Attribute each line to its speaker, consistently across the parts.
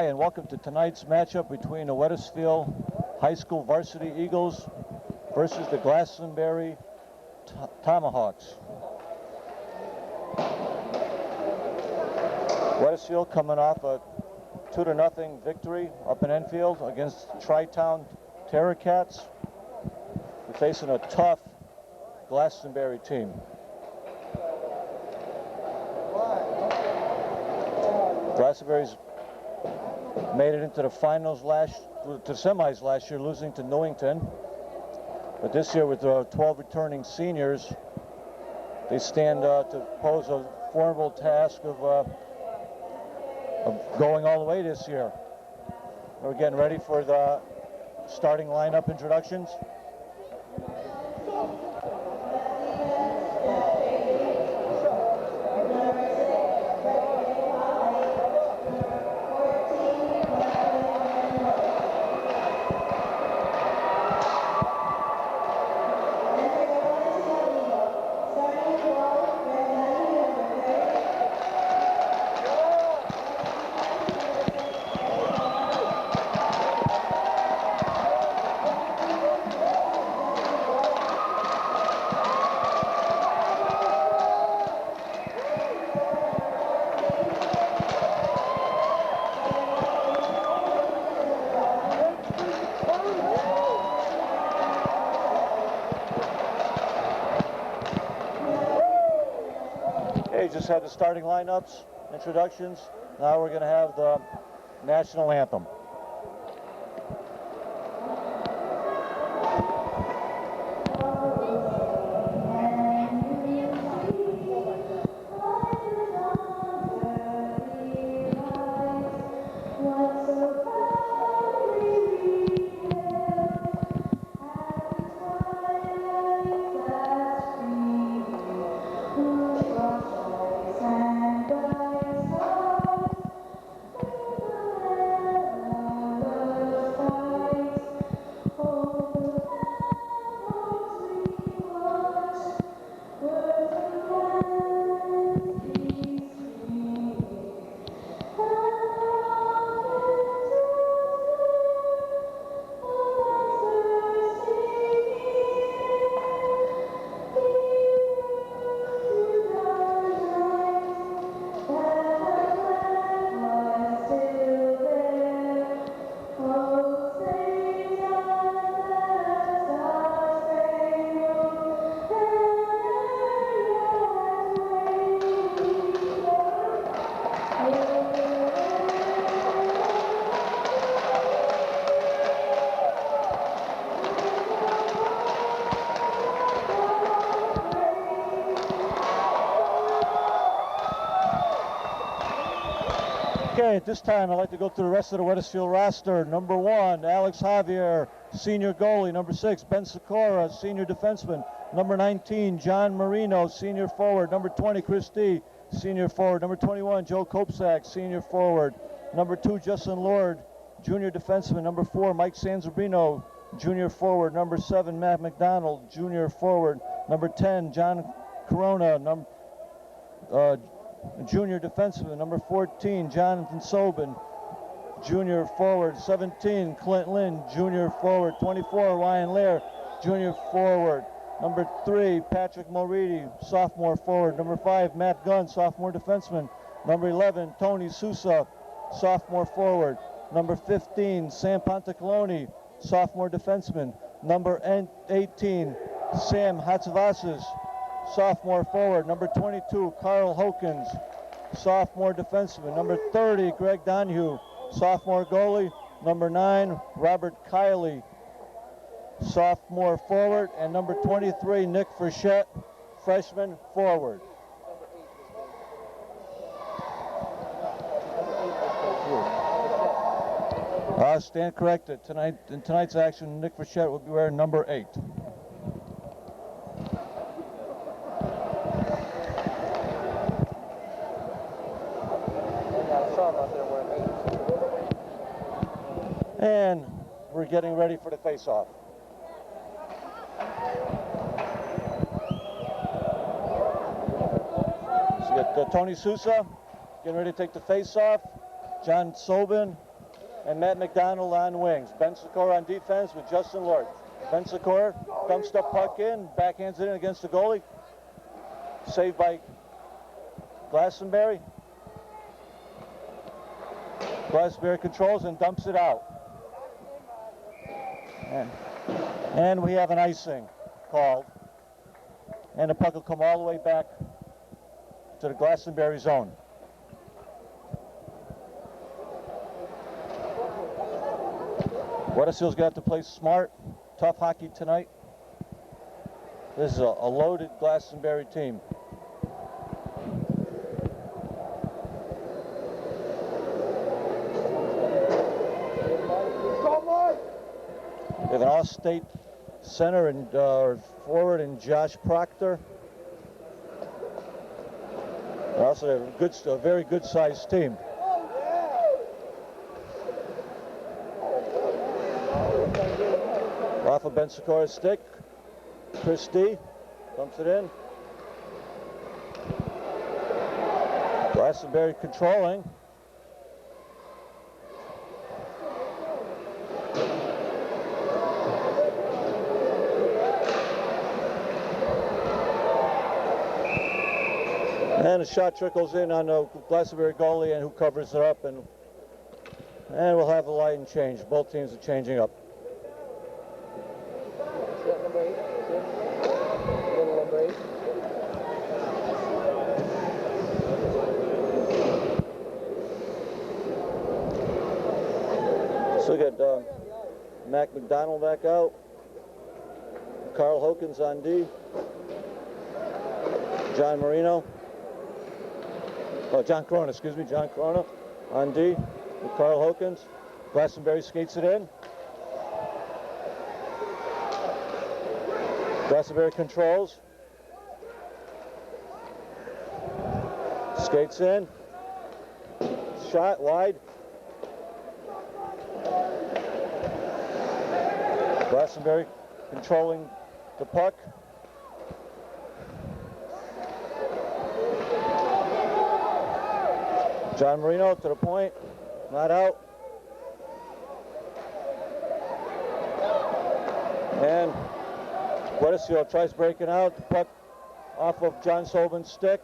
Speaker 1: Hi, and welcome to tonight's matchup between the Wethersfield High School Varsity Eagles versus the Glastonbury Tomahawks. Wethersfield coming off a 2-0 victory up in Enfield against Tri-Town Terror Cats. We're facing a tough Glastonbury team. Glastonbury's made it into the finals to semis last year, losing to Newington. But this year, with 12 returning seniors, they stand to pose a formidable task of going all the way this year. We're getting ready for the starting lineup introductions. Just had the starting lineups, introductions. Now we're going to have the national anthem. Okay, at this time, I'd like to go through the rest of the Wethersfield roster. Number 1, Alex Javier, senior goalie. Number 6, Ben Sikora, senior defenseman. Number 19, John Marino, senior forward. Number 20, Chris D, senior forward. Number 21, Joe Kopsak, senior forward. Number 2, Justin Lord, junior defenseman. Number 4, Mike Sanzabino, junior forward. Number 7, Matt McDonald, junior forward. Number 10, John Corona, junior defenseman. Number 14, Jonathan Sobin, junior forward. 17, Clint Lynn, junior forward. 24, Ryan Lair, junior forward. Number 3, Patrick Moridi, sophomore forward. Number 5, Matt Gunn, sophomore defenseman. Number 11, Tony Sousa, sophomore forward. Number 15, Sam Pontacalone, sophomore defenseman. Number 18, Sam Hatzavasas, sophomore forward. Number 22, Carl Hokins, sophomore defenseman. Number 30, Greg Donahue, sophomore goalie. Number 9, Robert Kiley, sophomore forward. And number 23, Nick Frechette, freshman forward. Stand corrected. In tonight's action, Nick Frechette will be wearing number 8. And we're getting ready for the face-off. So you got Tony Sousa getting ready to take the face-off. John Sobin, and Matt McDonald on wings. Ben Sikora on defense with Justin Lord. Ben Sikora dumps the puck in, backhands it in against the goalie. Saved by Glastonbury. Glastonbury controls and dumps it out. And we have an icing called. And the puck will come all the way back to the Glastonbury zone. Wethersfield's got to play smart, tough hockey tonight. This is a loaded Glastonbury team. They have an all-state center and forward in Josh Proctor. They also have a very good-sized team. Off of Ben Sikora's stick, Chris D dumps it in. Glastonbury controlling. And a shot trickles in on the Glastonbury goalie, and who covers it up, and we'll have a line change. Both teams are changing up. So we got Mac McDonald back out, Carl Hokins on D, John Marino. Oh, John Corona, excuse me, John Corona on D with Carl Hokins. Glastonbury skates it in. Glastonbury controls. Skates in. Shot wide. Glastonbury controlling the puck. John Marino to the point, not out. And Wethersfield tries breaking out, the puck off of John Sobin's stick.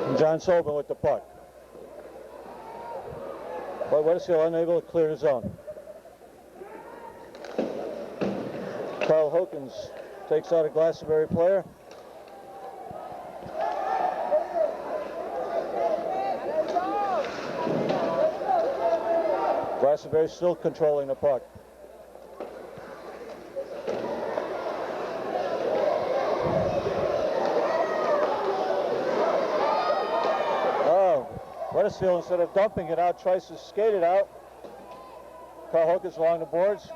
Speaker 1: And John Sobin with the puck. But Wethersfield unable to clear the zone. Carl Hokins takes out a Glastonbury player. Glastonbury still controlling the puck. Oh, Wethersfield, instead of dumping it out, tries to skate it out. Carl Hokins along the boards,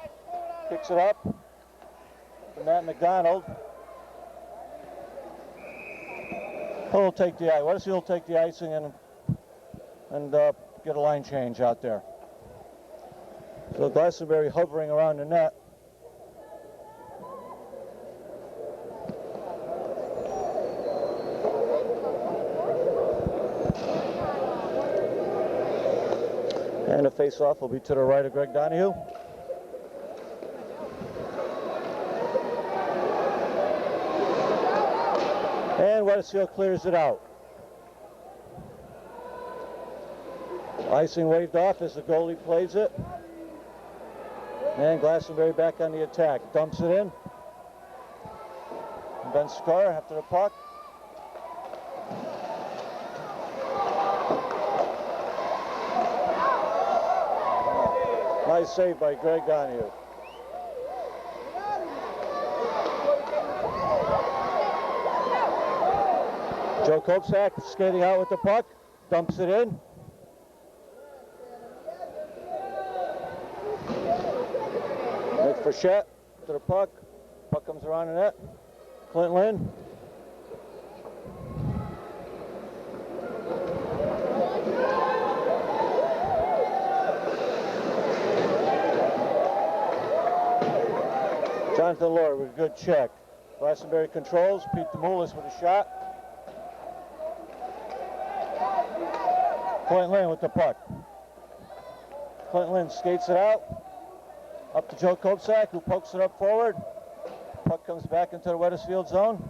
Speaker 1: kicks it up. Matt McDonald. He'll take the ice. Wethersfield will take the icing and get a line change out there. So Glastonbury hovering around the net. And the face-off will be to the right of Greg Donahue. And Wethersfield clears it out. Icing waved off as the goalie plays it. And Glastonbury back on the attack. Dumps it in. Ben Sikora after the puck. Nice save by Greg Donahue. Joe Kopsak skating out with the puck, dumps it in. Nick Frechette to the puck. Puck comes around the net. Clint Lynn. Jonathan Lord with a good check. Glastonbury controls. Pete Demoulas with a shot. Clint Lynn with the puck. Clint Lynn skates it out. Up to Joe Kopsak, who pokes it up forward. Puck comes back into the Wethersfield zone.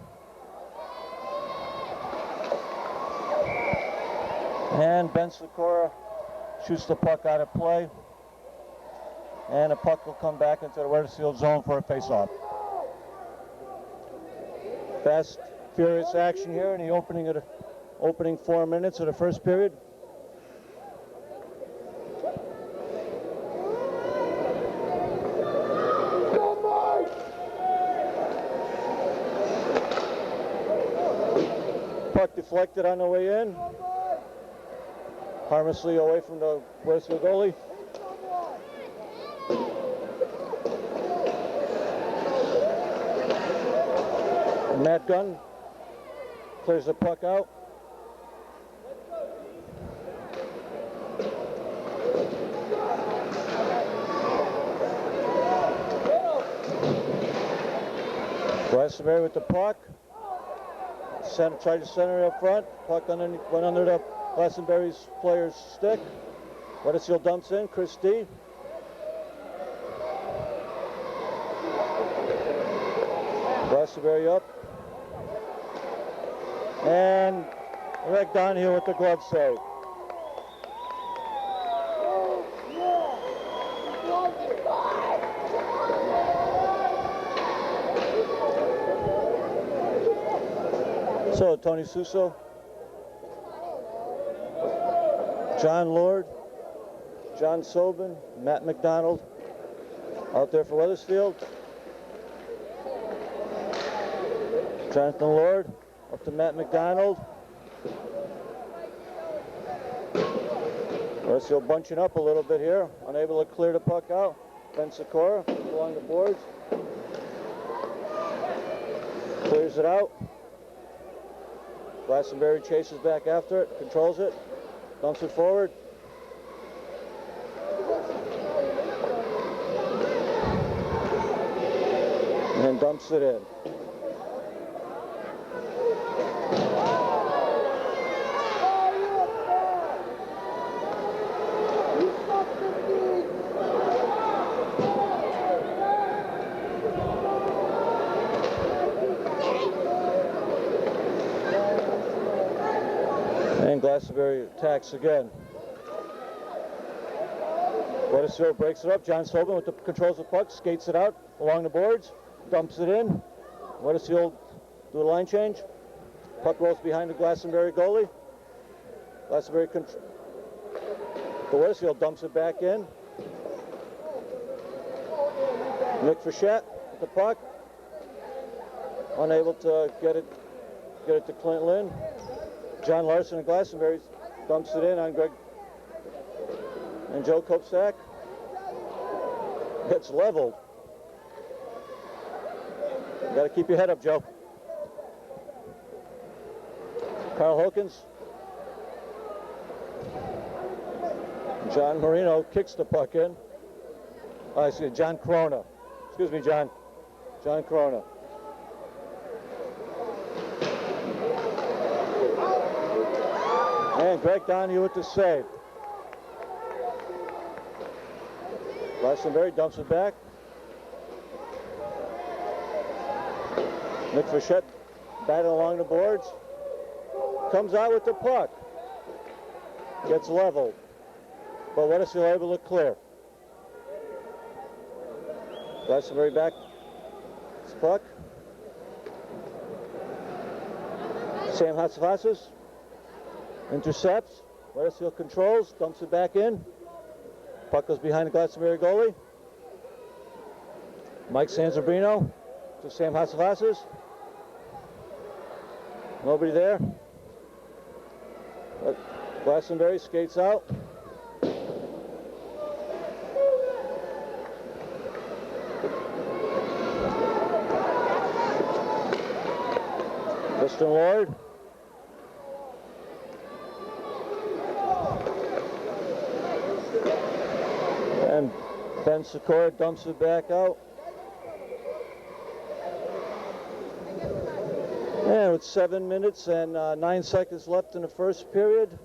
Speaker 1: And Ben Sikora shoots the puck out of play. And the puck will come back into the Wethersfield zone for a face-off. Fast, furious action here in the opening 4 minutes of the first period. Puck deflected on the way in. Harmlessly away from the Wethersfield goalie. Matt Gunn clears the puck out. Glastonbury with the puck. Tried to center it up front. Puck went under the Glastonbury's player's stick. Wethersfield dumps in. Chris D. Glastonbury up. And Rick Donahue with the glove save. So Tony Suso, John Lord, John Sobin, Matt McDonald out there for Wethersfield. Jonathan Lord up to Matt McDonald. Wethersfield bunching up a little bit here, unable to clear the puck out. Ben Sikora along the boards. Clears it out. Glastonbury chases back after it, controls it, dumps it forward. And then dumps it in. Glastonbury attacks again. Wethersfield breaks it up. John Sobin with the controls the puck, skates it out along the boards, dumps it in. Wethersfield do a line change. Puck rolls behind the Glastonbury goalie. The Wethersfield dumps it back in. Nick Fichette with the puck, unable to get it to Clint Lynn. John Larson of Glastonbury dumps it in on Greg and Joe Kopsak. Gets leveled. You got to keep your head up, Joe. Carl Hawkins. John Marino kicks the puck in. Oh, excuse me, John Corona. Excuse me, John. John Corona. And Greg Donahue with the save. Glastonbury dumps it back. Nick Fichette batting along the boards. Comes out with the puck. Gets leveled. But Wethersfield able to clear. Glastonbury back. It's puck. Sam Hatzafasas. Intercepts. Wethersfield controls. Dumps it back in. Puck goes behind the Glastonbury goalie. Mike Sanzabrino to Sam Hatzafasas. Nobody there. Glastonbury skates out. Mr. Lord. And Ben Sikora dumps it back out. And with 7 minutes and 9 seconds left in the first period,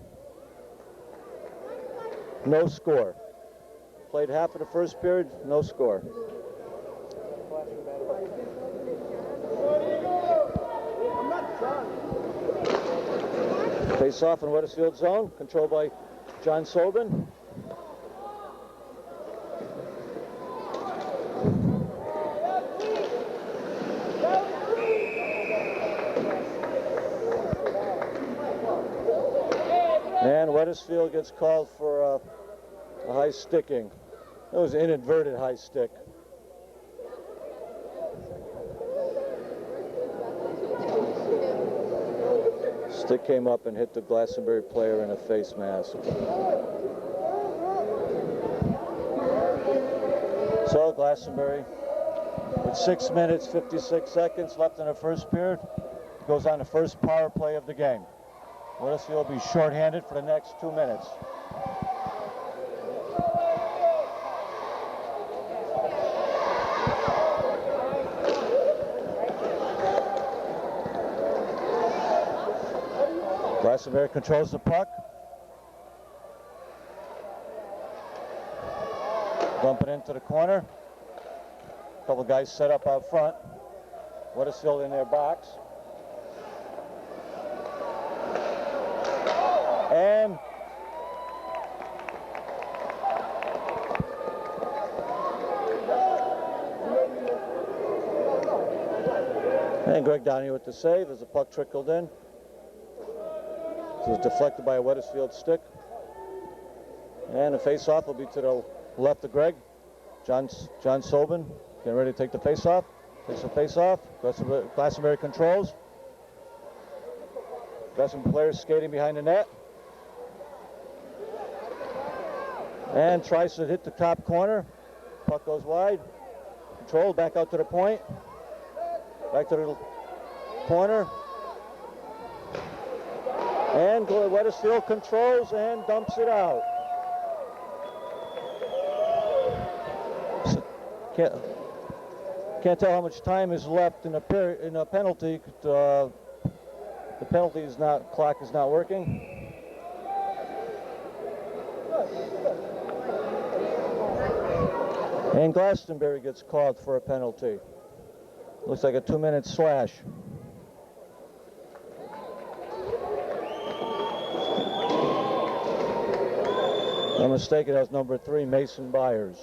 Speaker 1: no score. Played half of the first period, no score. Face off in Wethersfield zone, controlled by John Sobin. And Wethersfield gets called for a high sticking. It was an inadvertent high stick. Stick came up and hit the Glastonbury player in a face mask. So Glastonbury, with 6 minutes, 56 seconds left in the first period, goes on the first power play of the game. Wethersfield will be shorthanded for the next 2 minutes. Glastonbury controls the puck. Dump it into the corner. A couple guys set up out front. Wethersfield in their box. And Greg Downey with the save as the puck trickled in. It was deflected by a Wethersfield stick. And the face-off will be to the left of Greg. John Sobin getting ready to take the face-off. Takes the face-off. Glastonbury controls. Got some players skating behind the net. And tries to hit the top corner. Puck goes wide. Controlled back out to the point. Back to the corner. And Wethersfield controls and dumps it out. Can't tell how much time is left in a penalty. The penalty is not, clock is not working. And Glastonbury gets called for a penalty. Looks like a 2-minute slash. If I'm mistaken, that was number 3, Mason Byers.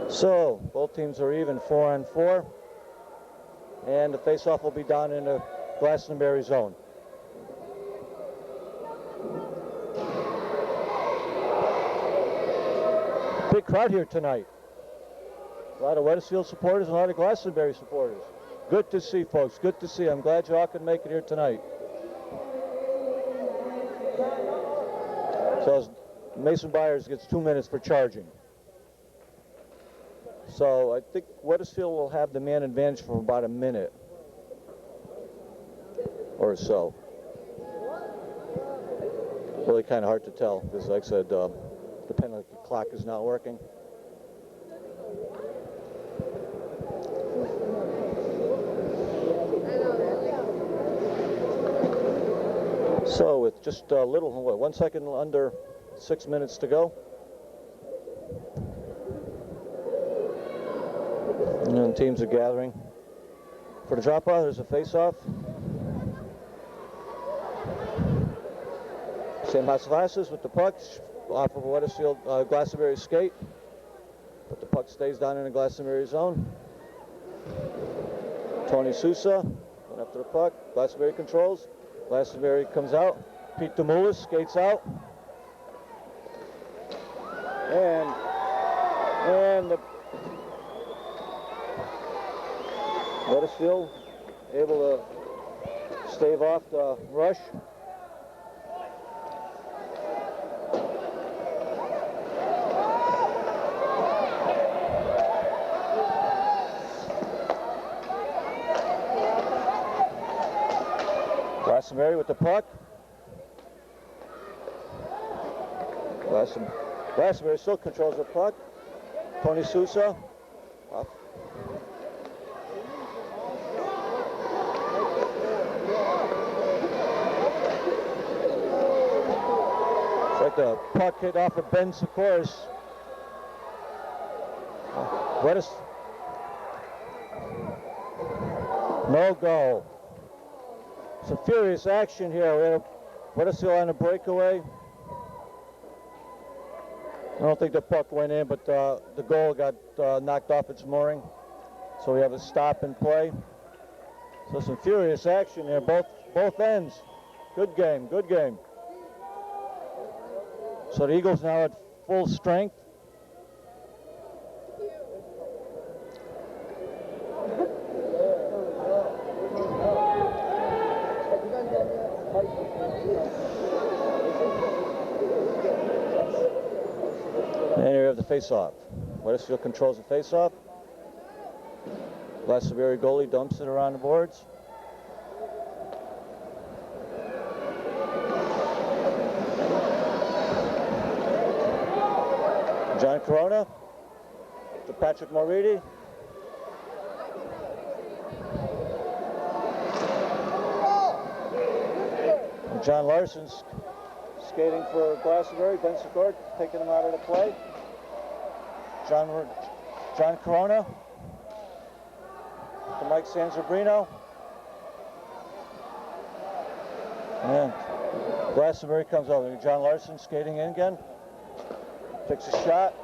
Speaker 1: So, both teams are even 4-on-4. And the face-off will be down in the Glastonbury zone. Big crowd here tonight. A lot of Wethersfield supporters and a lot of Glastonbury supporters. Good to see, folks. Good to see. I'm glad you all could make it here tonight. So Mason Byers gets 2 minutes for charging. So I think Wethersfield will have the man advantage for about a minute or so. Really kind of hard to tell because, like I said, the penalty clock is not working. So with just a little, 1 second under 6 minutes to go. And teams are gathering for the drop-off. There's a face-off. Sam Hatzelasis with the puck off of a Wethersfield Glastonbury skate. But the puck stays down in the Glastonbury zone. Tony Sousa went after the puck. Glastonbury controls. Glastonbury comes out. Pete Demoulas skates out. And the Wethersfield able to stave off the rush. Glastonbury with the puck. Glastonbury still controls the puck. Tony Sousa. Off. Got the puck hit off of Ben Sikoris. No goal. Some furious action here. We had Wethersfield on a breakaway. I don't think the puck went in, but the goal got knocked off its mooring. So we have a stop and play. So some furious action here, both ends. Good game, good game. So the Eagles now at full strength. And here we have the face-off. Wethersfield controls the face-off. Glastonbury goalie dumps it around the boards. John Corona to Patrick Moridi. John Larson's skating for Glastonbury. Ben Secord taking him out of the play. John Corona to Mike Sansabrino. And Glastonbury comes over. John Larson skating in again. Takes a shot.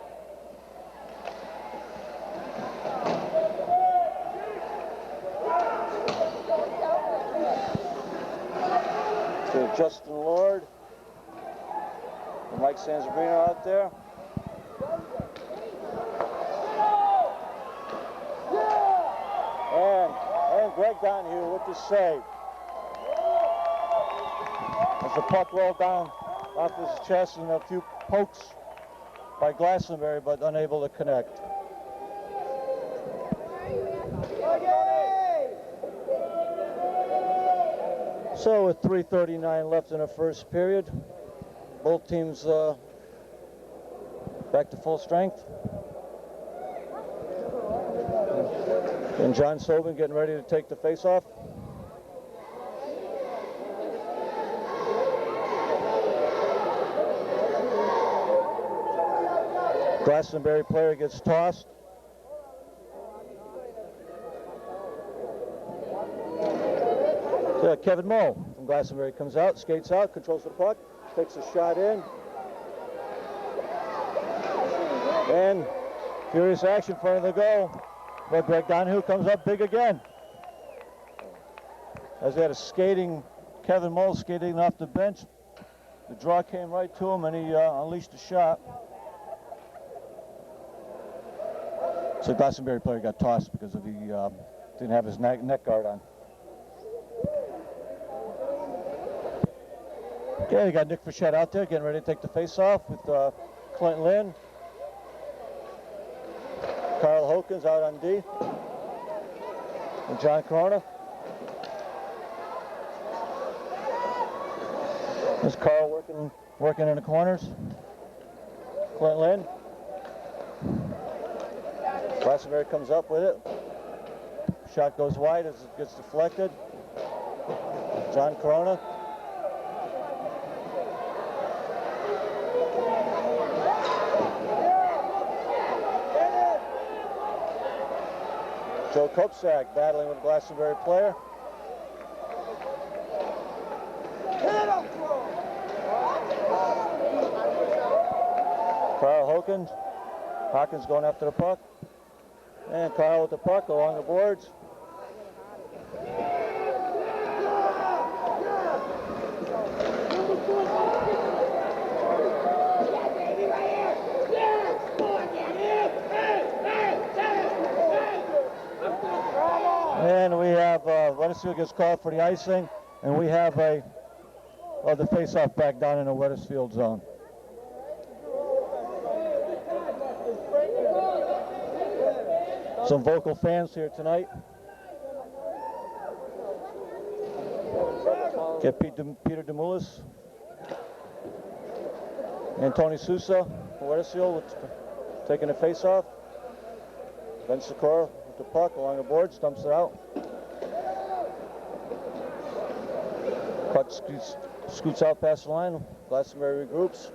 Speaker 1: To Justin Lord. And Mike Sansabrino out there. And Greg Donahue with the save. As the puck rolled down off his chest and a few pokes by Glastonbury, but unable to connect. So with 3:39 left in the first period, both teams back to full strength. And John Sobin getting ready to take the face-off. Glastonbury player gets tossed. So Kevin Moe from Glastonbury comes out, skates out, controls the puck, takes a shot in. And furious action in front of the goal. But Greg Donahue comes up big again. As they had a skating, Kevin Moe skating off the bench. The draw came right to him and he unleashed a shot. So the Glastonbury player got tossed because of he didn't have his neck guard on. Okay, we got Nick Fischette out there getting ready to take the face-off with Clint Lynn. Carl Hokins out on D. And John Corona. There's Carl working in the corners. Clint Lynn. Glastonbury comes up with it. Shot goes wide as it gets deflected. John Corona. Joe Kopsak battling with a Glastonbury player. Carl Hawkins going after the puck. And Carl with the puck along the boards. And we have Wethersfield gets called for the icing, and we have the face-off back down in the Wethersfield zone. Some vocal fans here tonight. Get Peter Demoulas and Tony Sousa for Wethersfield taking the face-off. Ben Sikora with the puck along the boards, dumps it out. Puck scoots out past the line. Glastonbury regroups.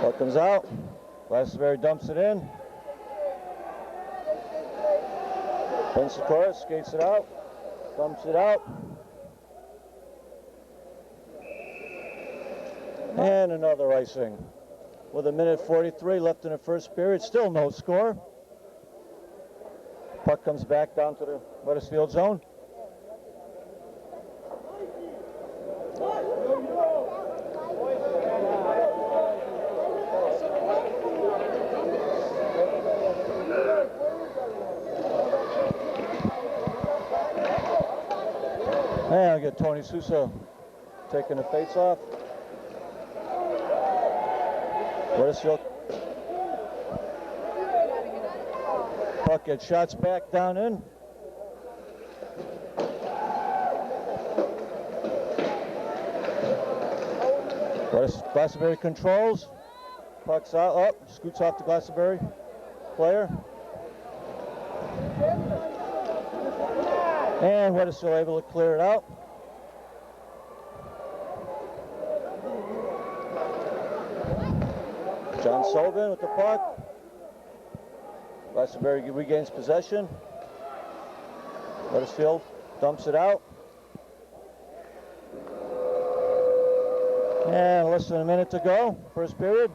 Speaker 1: Puck comes out. Glastonbury dumps it in. Pensacola skates it out. Dumps it out. And another icing. With 1:43 left in the first period. Still no score. Puck comes back down to the Wethersfield zone. And I get Tony Sousa taking the face off. Wethersfield. Puck gets shots back down in. Glastonbury controls. Puck's out, up, scoots off the Glastonbury player. And Wethersfield able to clear it out. John Sullivan with the puck. Glastonbury regains possession. Wethersfield dumps it out. And less than a minute to go, first period.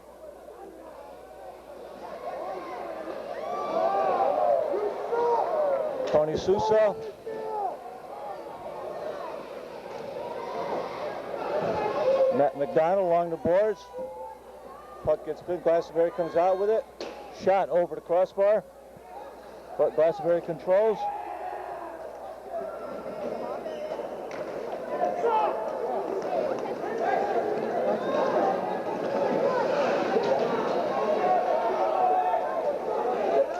Speaker 1: Tony Sousa. Matt McDonald along the boards. Puck gets good. Glastonbury comes out with it. Shot over the crossbar. But Glastonbury controls.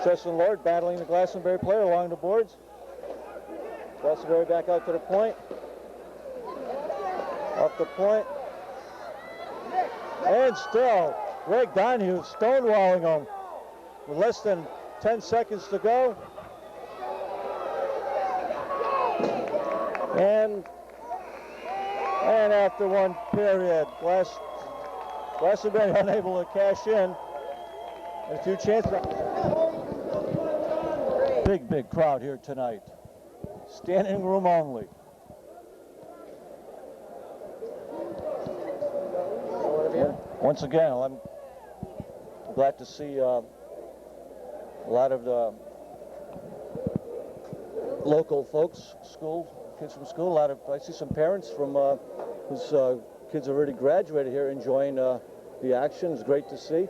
Speaker 1: Tristan Lord battling the Glastonbury player along the boards. Glastonbury back out to the point. Off the point. And still, Greg Donahue stonewalling him with less than 10 seconds to go. And after one period, Glastonbury unable to cash in. And a few chances. Big crowd here tonight. Standing room only. Once again, I'm glad to see a lot of the local folks, kids from school. I see some parents from whose kids have already graduated here enjoying the action. It's great to see.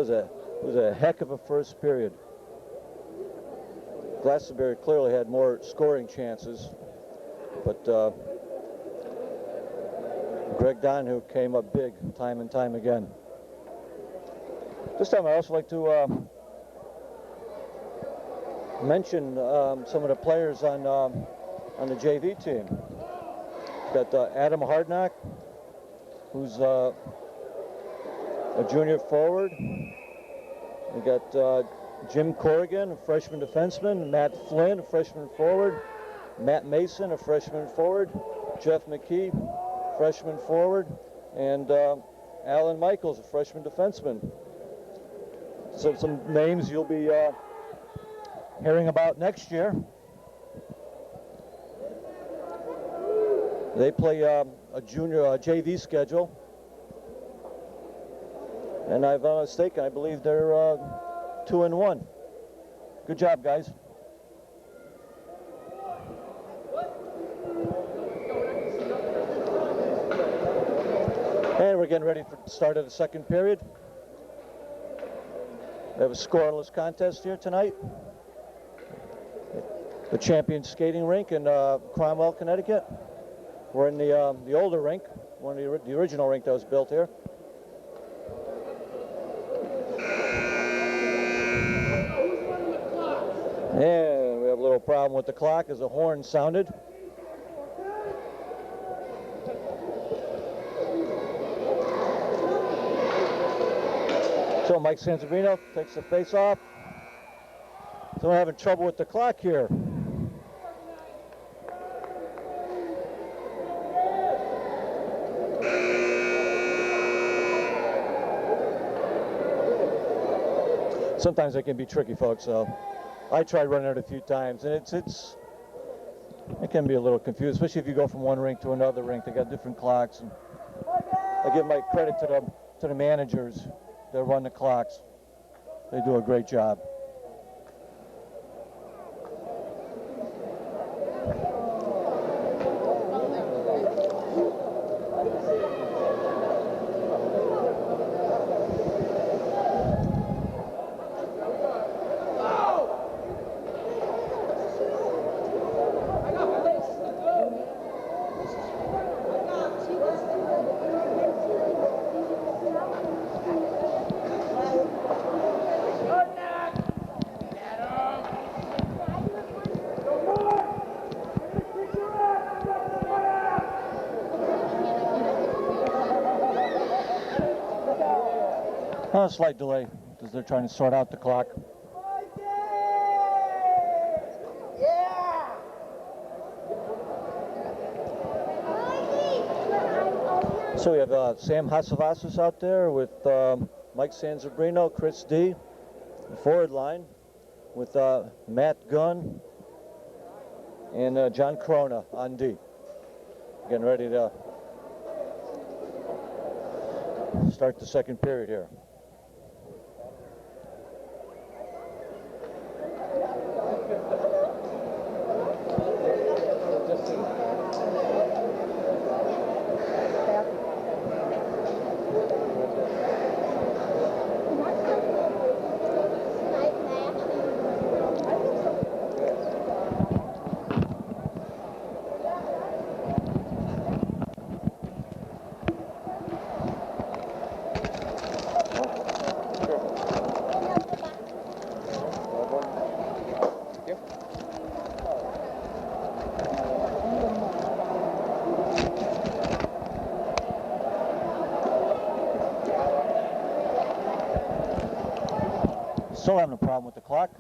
Speaker 1: It was a heck of a first period. Glastonbury clearly had more scoring chances, but Greg Donahue came up big time and time again. This time I'd also like to mention some of the players on the JV team. We've got Adam Hardnock, who's a junior forward. We got Jim Corrigan, a freshman defenseman. Matt Flynn, a freshman forward. Matt Mason, a freshman forward. Jeff McKee, freshman forward. And Alan Michaels, a freshman defenseman. So some names you'll be hearing about next year. They play a junior JV schedule. And if I'm not mistaken, I believe they're 2-1. Good job, guys. And we're getting ready for the start of the second period. We have a scoreless contest here tonight. The champion skating rink in Cromwell, Connecticut. We're in the older rink, one of the original rink that was built here. And we have a little problem with the clock as a horn sounded. So Mike Sansabrino takes the face off. So we're having trouble with the clock here. Sometimes it can be tricky, folks. So I tried running it a few times, and it can be a little confusing, especially if you go from one rink to another rink. They got different clocks. And I give my credit to the managers that run the clocks. They do a great job. A slight delay because they're trying to sort out the clock. So we have Sam Hasavasis out there with Mike Sansabrino, Chris D, the forward line with Matt Gunn and John Corona on D. Getting ready to start the second period here. Still having a problem with the clock.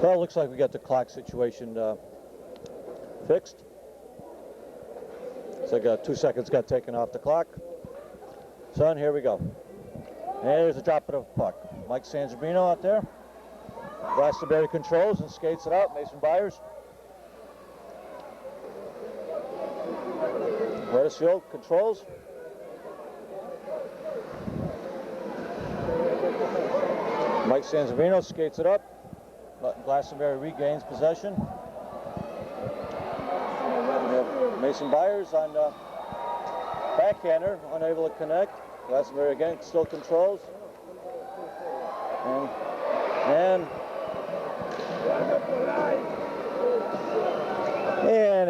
Speaker 1: Well, it looks like we got the clock situation fixed. It's like 2 seconds got taken off the clock. So here we go. And there's a drop of the puck. Mike Sansabrino out there. Glastonbury controls and skates it out. Mason Byers. Wethersfield controls. Mike Sansabrino skates it up. Glastonbury regains possession. Mason Byers on backhander, unable to connect. Glastonbury again still controls. And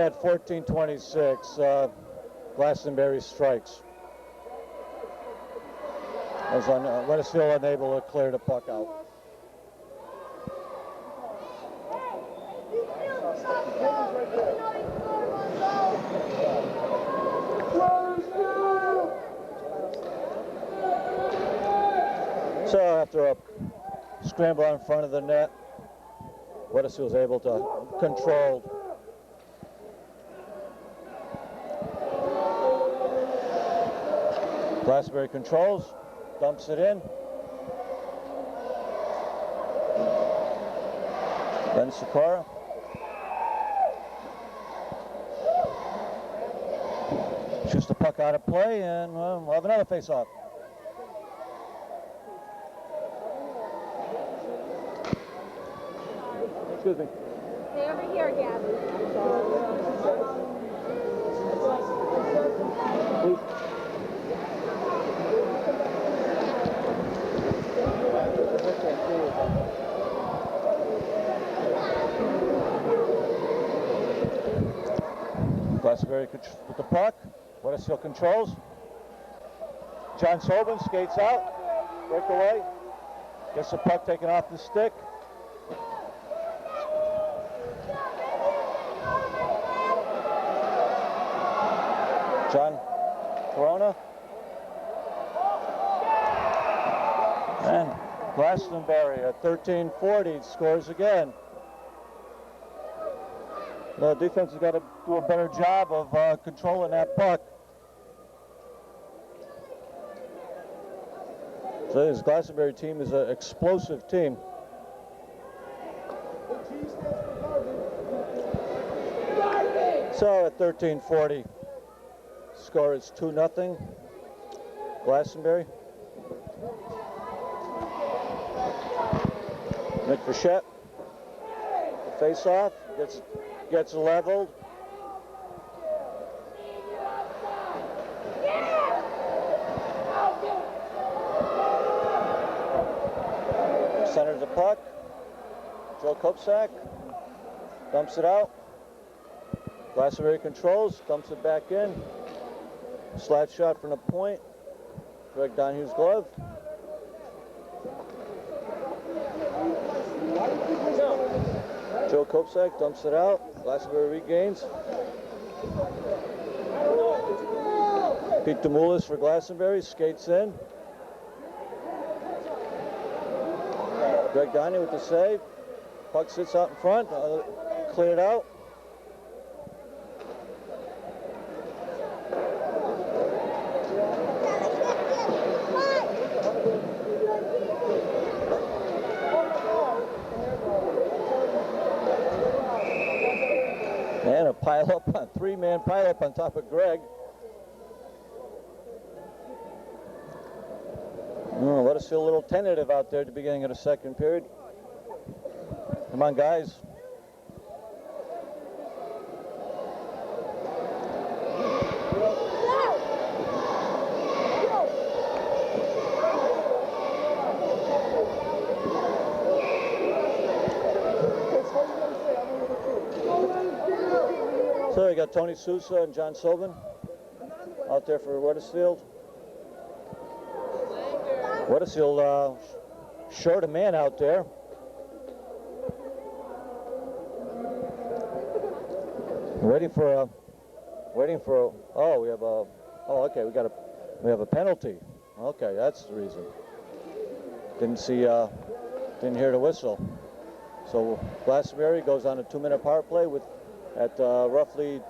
Speaker 1: at 14:26, Glastonbury strikes. As Wethersfield unable to clear the puck out. So after a scramble in front of the net, Wethersfield was able to control. Glastonbury controls, dumps it in. Ben Sikora. Shoots the puck out of play, and we'll have another face-off. Excuse me.
Speaker 2: Stay over here, Gabby.
Speaker 1: Please. Glastonbury with the puck. Wethersfield controls. John Sobin skates out. Breakaway. Gets the puck taken off the stick. John Corona. And Glastonbury at 13:40 scores again. The defense has got to do a better job of controlling that puck. So this Glastonbury team is an explosive team. So at 13:40, score is 2-0. Glastonbury. Nick Fichette. Face-off. Gets leveled. Centers the puck. Joe Kopsak dumps it out. Glastonbury controls, dumps it back in. Slap shot from the point. Greg Donahue's glove. Joe Kopsak dumps it out. Glastonbury regains. Pete Demoulas for Glastonbury skates in. Greg Donahue with the save. Puck sits out in front. Cleared out. And a three-man pile-up on top of Greg. Let us feel a little tentative out there at the beginning of the second period. Come on, guys. So we got Tony Sousa and John Sobin out there for Wethersfield. Wethersfield short a man out there. Waiting for we have a penalty. Okay, that's the reason. Didn't hear the whistle. So Glastonbury goes on a 2-minute power play at roughly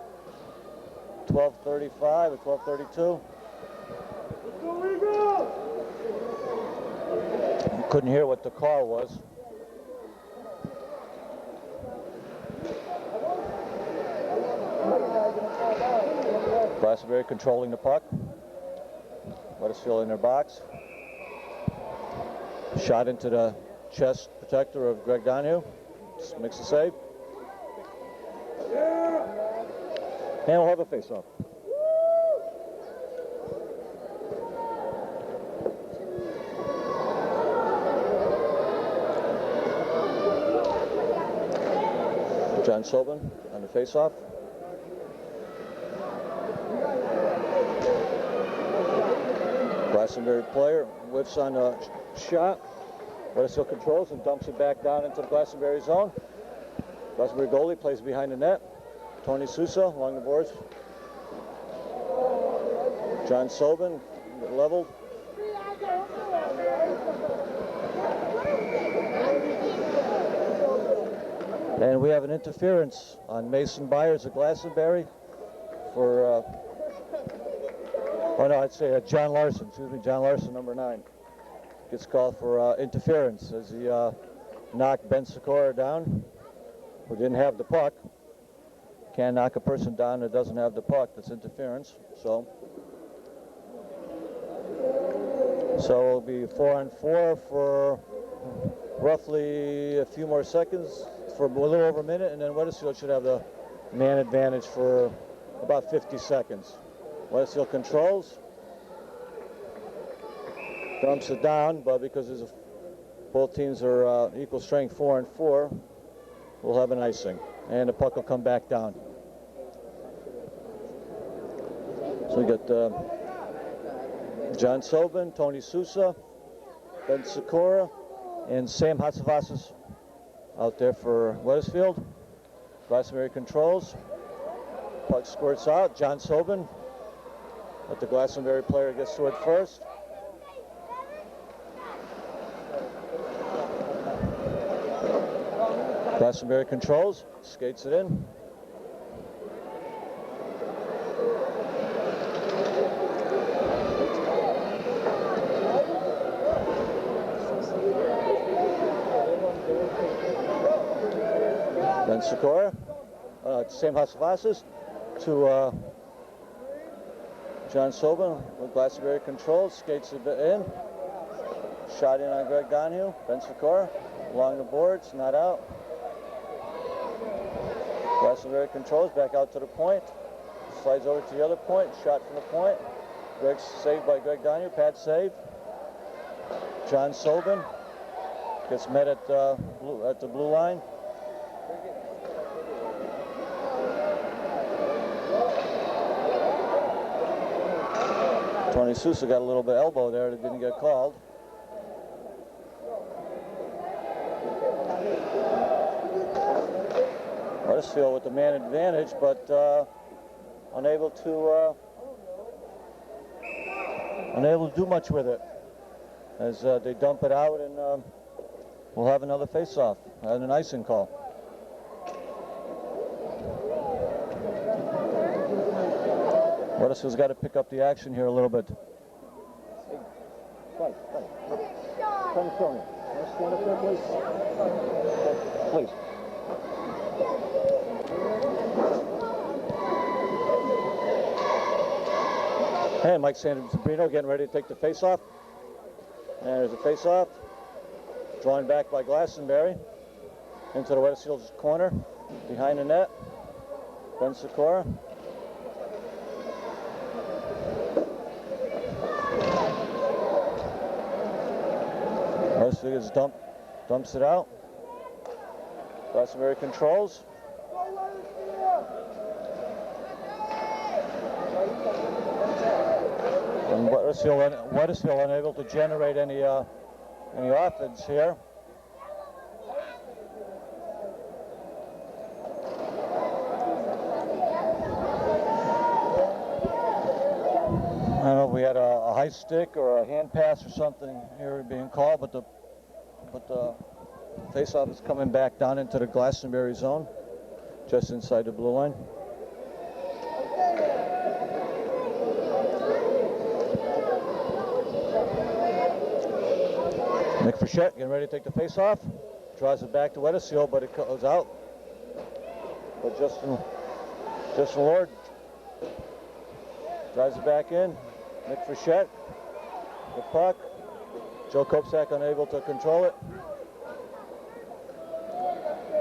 Speaker 1: 12:35 or 12:32. Couldn't hear what the call was. Glastonbury controlling the puck. Wethersfield in their box. Shot into the chest protector of Greg Donahue. Just makes the save. And we'll have a face-off. John Sobin on the face-off. Glastonbury player whiffs on a shot. Wethersfield controls and dumps it back down into the Glastonbury zone. Glastonbury goalie plays behind the net. Tony Sousa along the boards. John Sobin leveled. And we have an interference on Mason Byers of Glastonbury for, John Larson, John Larson, number 9. Gets called for interference as he knocked Ben Sikora down, who didn't have the puck. Can't knock a person down that doesn't have the puck. That's interference. So it'll be 4-on-4 for roughly a few more seconds, for a little over a minute, and then Wethersfield should have the man advantage for about 50 seconds. Wethersfield controls, dumps it down, but because both teams are equal strength, 4-on-4, we'll have an icing, and the puck will come back down. So we got John Sobin, Tony Sousa, Ben Sikora, and Sam Hatsavasas out there for Wethersfield. Glastonbury controls. Puck squirts out. John Sobin, but the Glastonbury player gets to it first. Glastonbury controls, skates it in. Ben Sikora, Sam Hatsavasas to John Sobin with Glastonbury controls, skates it in. Shot in on Greg Donahue. Ben Sikora along the boards, not out. Glastonbury controls, back out to the point. Slides over to the other point, shot from the point. Greg's saved by Greg Donahue, pad save. John Sobin gets met at the blue line. Tony Sousa got a little bit elbow there that didn't get called. Wethersfield with the man advantage, but unable to do much with it as they dump it out, and we'll have another face-off and an icing call. Wethersfield's got to pick up the action here a little bit. Hey, Tony, stand up there, please. Please. And Mike Santabrino getting ready to take the face-off. And there's a face-off. Drawn back by Glastonbury into the Wethersfield's corner, behind the net. Ben Sikora. Wethersfield dumps it out. Glastonbury controls. And Wethersfield unable to generate any offense here. I don't know if we had a high stick or a hand pass or something here being called, but the face-off is coming back down into the Glastonbury zone, just inside the blue line. Nick Frechette getting ready to take the face-off. Draws it back to Wethersfield, but it goes out. But Justin Lord drives it back in. Nick Frechette, the puck. Joe Kopsak unable to control it.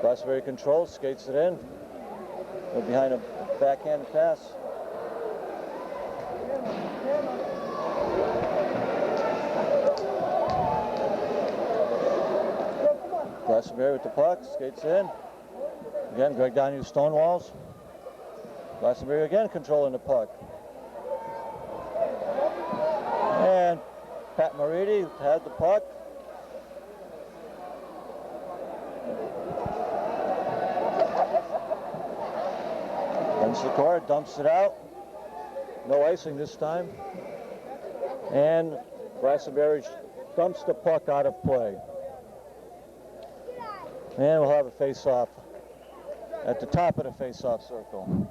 Speaker 1: Glastonbury controls, skates it in. We're behind a backhand pass. Glastonbury with the puck, skates in. Again, Greg Donahue stonewalls. Glastonbury again controlling the puck. And Pat Moridi had the puck. And Sikora dumps it out. No icing this time. And Glastonbury dumps the puck out of play. And we'll have a face-off at the top of the face-off circle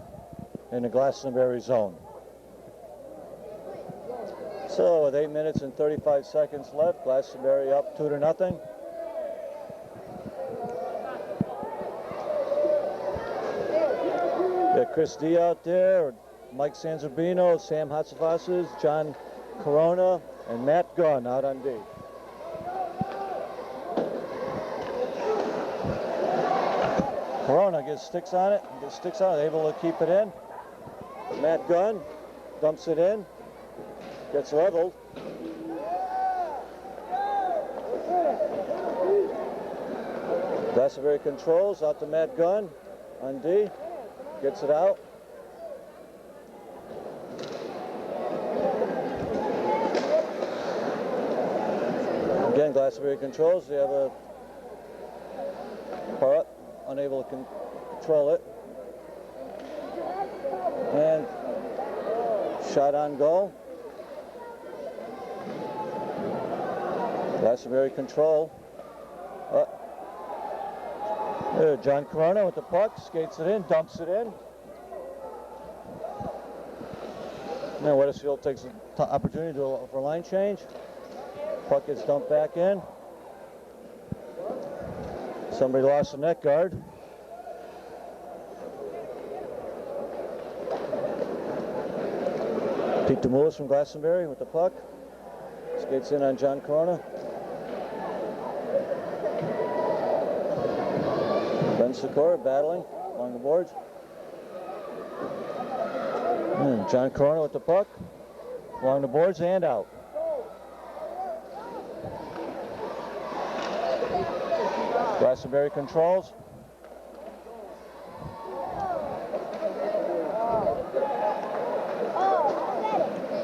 Speaker 1: in the Glastonbury zone. So with 8 minutes and 35 seconds left, Glastonbury up 2-0. Chris D out there, Mike Sanzerbino, Sam Hatzafasas, John Corona, and Matt Gunn out on D. Corona gets sticks on it, able to keep it in. Matt Gunn dumps it in, gets leveled. Glastonbury controls out to Matt Gunn on D, gets it out. Again, Glastonbury controls. They have a part, unable to control it. And shot on goal. Glastonbury control. John Corona with the puck, skates it in, dumps it in. Now Wethersfield takes an opportunity to do for a line change. Puck gets dumped back in. Somebody lost the net guard. Pete DeMoulis from Glastonbury with the puck. Skates in on John Corona. Ben Sikora battling along the boards. And John Corona with the puck. Along the boards and out. Glastonbury controls.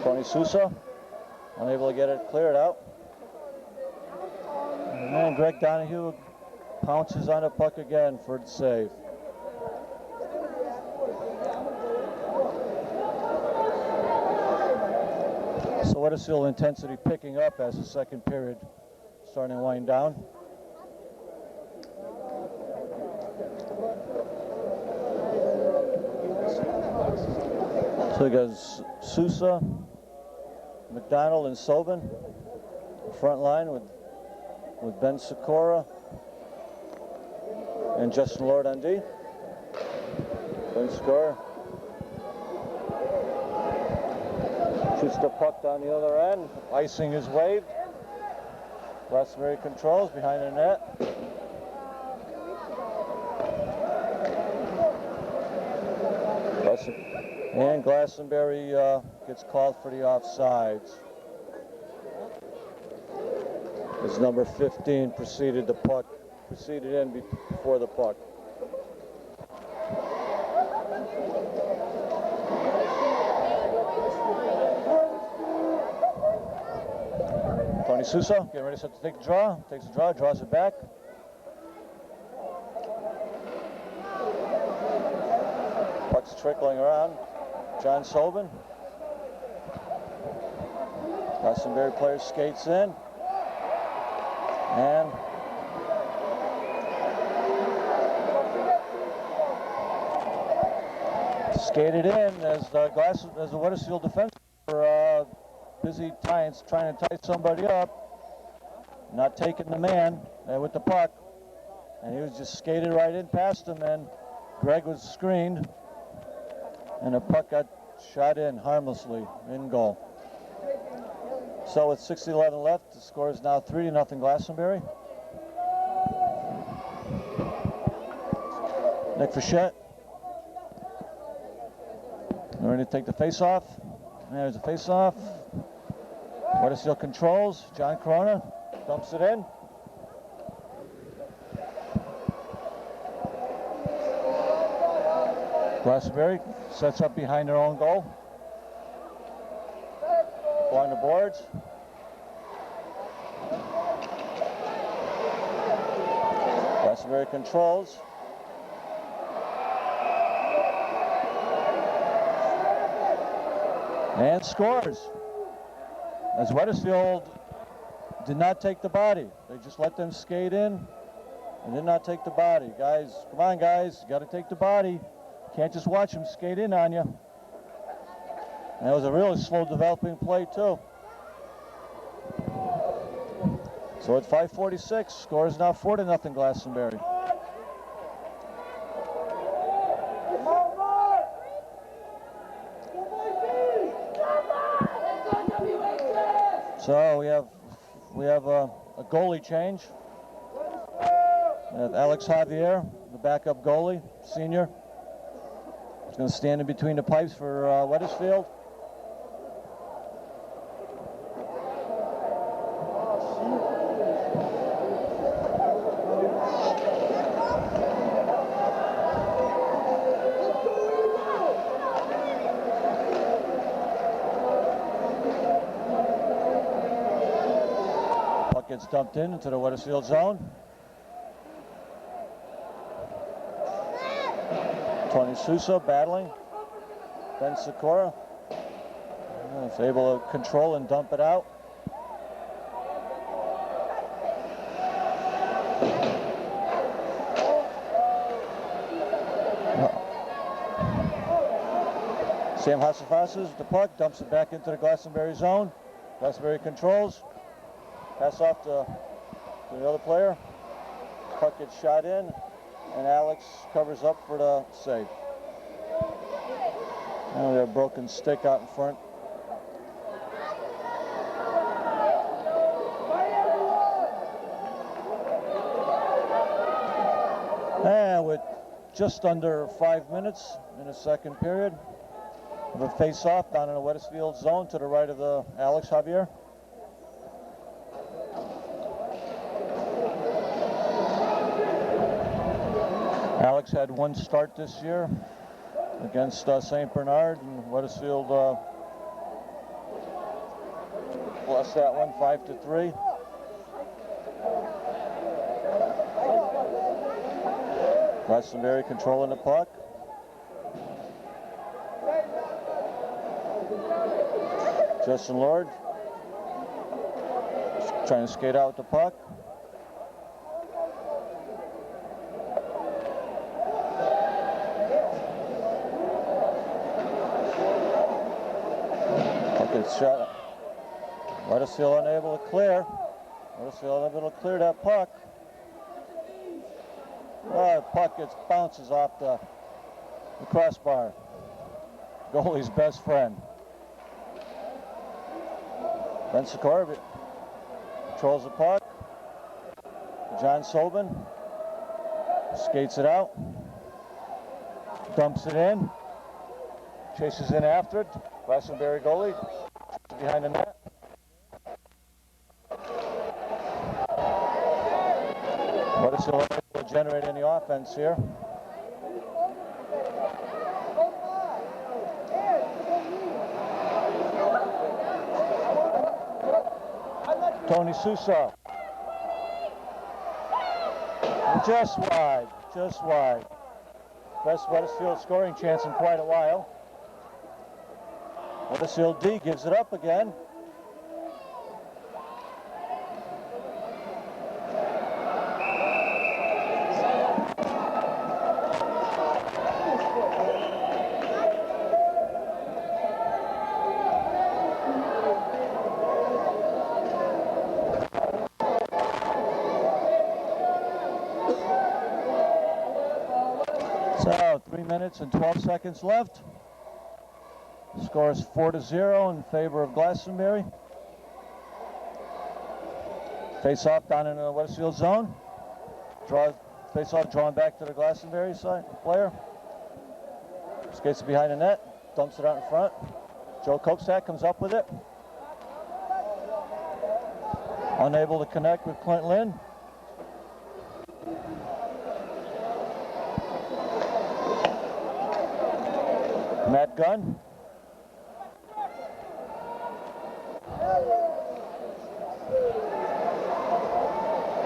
Speaker 1: Tony Sousa, unable to get it cleared out. And then Greg Donahue pounces on the puck again for the save. So Wethersfield intensity picking up as the second period starting to wind down. So we got Sousa, McDonald, and Sobin. Front line with Ben Sikora and Justin Lord on D. Ben Sikora shoots the puck down the other end. Icing is waved. Glastonbury controls behind the net. And Glastonbury gets called for the offsides. As number 15 preceded in before the puck. Tony Sousa getting ready to take the draw. Takes the draw, draws it back. Puck's trickling around. John Sobin. Glastonbury player skates in. And skated in as the Wethersfield defense were busy trying to tie somebody up, not taking the man with the puck, and he was just skated right in past him, and Greg was screened, and the puck got shot in harmlessly in goal. So with 6:11 left, the score is now 3-0 Glastonbury. Nick Fichette. Ready to take the face-off. There's a face-off. Wethersfield controls. John Corona dumps it in. Glastonbury sets up behind their own goal. Along the boards. Glastonbury controls. And scores. As Wethersfield did not take the body. They just let them skate in and did not take the body. Guys, come on guys, you got to take the body. Can't just watch them skate in on you. And that was a really slow developing play too. So at 5:46, score is now 4-0 Glastonbury. So we have a goalie change. We have Alex Javier, the backup goalie, senior. He's going to stand in between the pipes for Wethersfield. Puck gets dumped into the Wethersfield zone. Tony Sousa battling. Ben Sikora is able to control and dump it out. Sam Hassafasas, the puck, dumps it back into the Glastonbury zone. Glastonbury controls. Pass off to the other player. Puck gets shot in, and Alex covers up for the save. And we have a broken stick out in front. And with just under 5 minutes in the second period, we have a face-off down in the Wethersfield zone to the right of the Alex Javier. Alex had one start this year against St. Bernard, and Wethersfield lost that one 5-3. Glastonbury controlling the puck. Justin Lord trying to skate out with the puck. Puck gets shot. Wethersfield unable to clear. Wethersfield unable to clear that puck. Oh, the puck bounces off the crossbar. Goalie's best friend. Ben Sikora controls the puck. John Sobin skates it out. Dumps it in. Chases in after it. Glastonbury goalie behind the net. Wethersfield able to generate any offense here. Tony Sousa. Just wide, just wide. Best Wethersfield scoring chance in quite a while. Wethersfield D gives it up again. So 3 minutes and 12 seconds left. Score is 4-0 in favor of Glastonbury. Face off down in the Wethersfield zone. Face off drawn back to the Glastonbury side player. Skates it behind the net, dumps it out in front. Joe Koksak comes up with it. Unable to connect with Clint Lynn. Matt Gunn.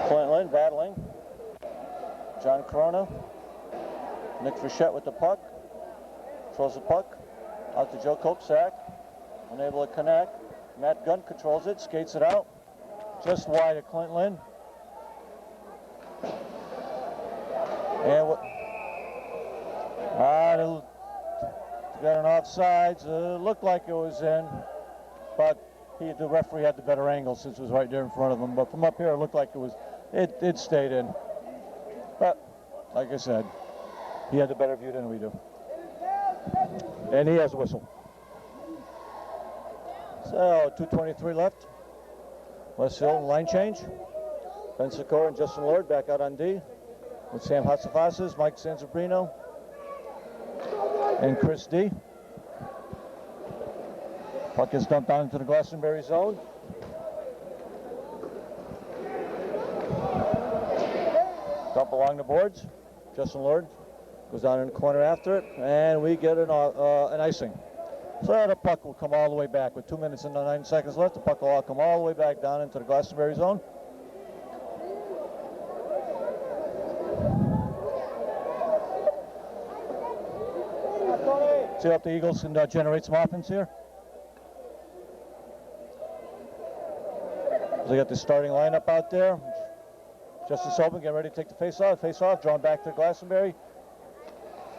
Speaker 1: Clint Lynn battling. John Corona. Nick Fischette with the puck. Throws the puck out to Joe Koksak. Unable to connect. Matt Gunn controls it, skates it out. Just wide of Clint Lynn. And got an offsides. Looked like it was in, but the referee had the better angle since it was right there in front of him. But from up here, it looked like it stayed in. But like I said, he had the better view than we do, and he has a whistle. So 2:23 left. Wethersfield line change. Ben Sikora and Justin Lord back out on D with Sam Hatzafasas, Mike Sansabrino, and Chris D. Puck is dumped down into the Glastonbury zone. Dump along the boards. Justin Lord goes down in the corner after it, and we get an icing. So the puck will come all the way back. With 2 minutes and 9 seconds left, the puck will all come all the way back down into the Glastonbury zone. See if the Eagles can generate some offense here. So they got the starting lineup out there. Justin Sobin getting ready to take the face-off. Face-off, drawn back to Glastonbury.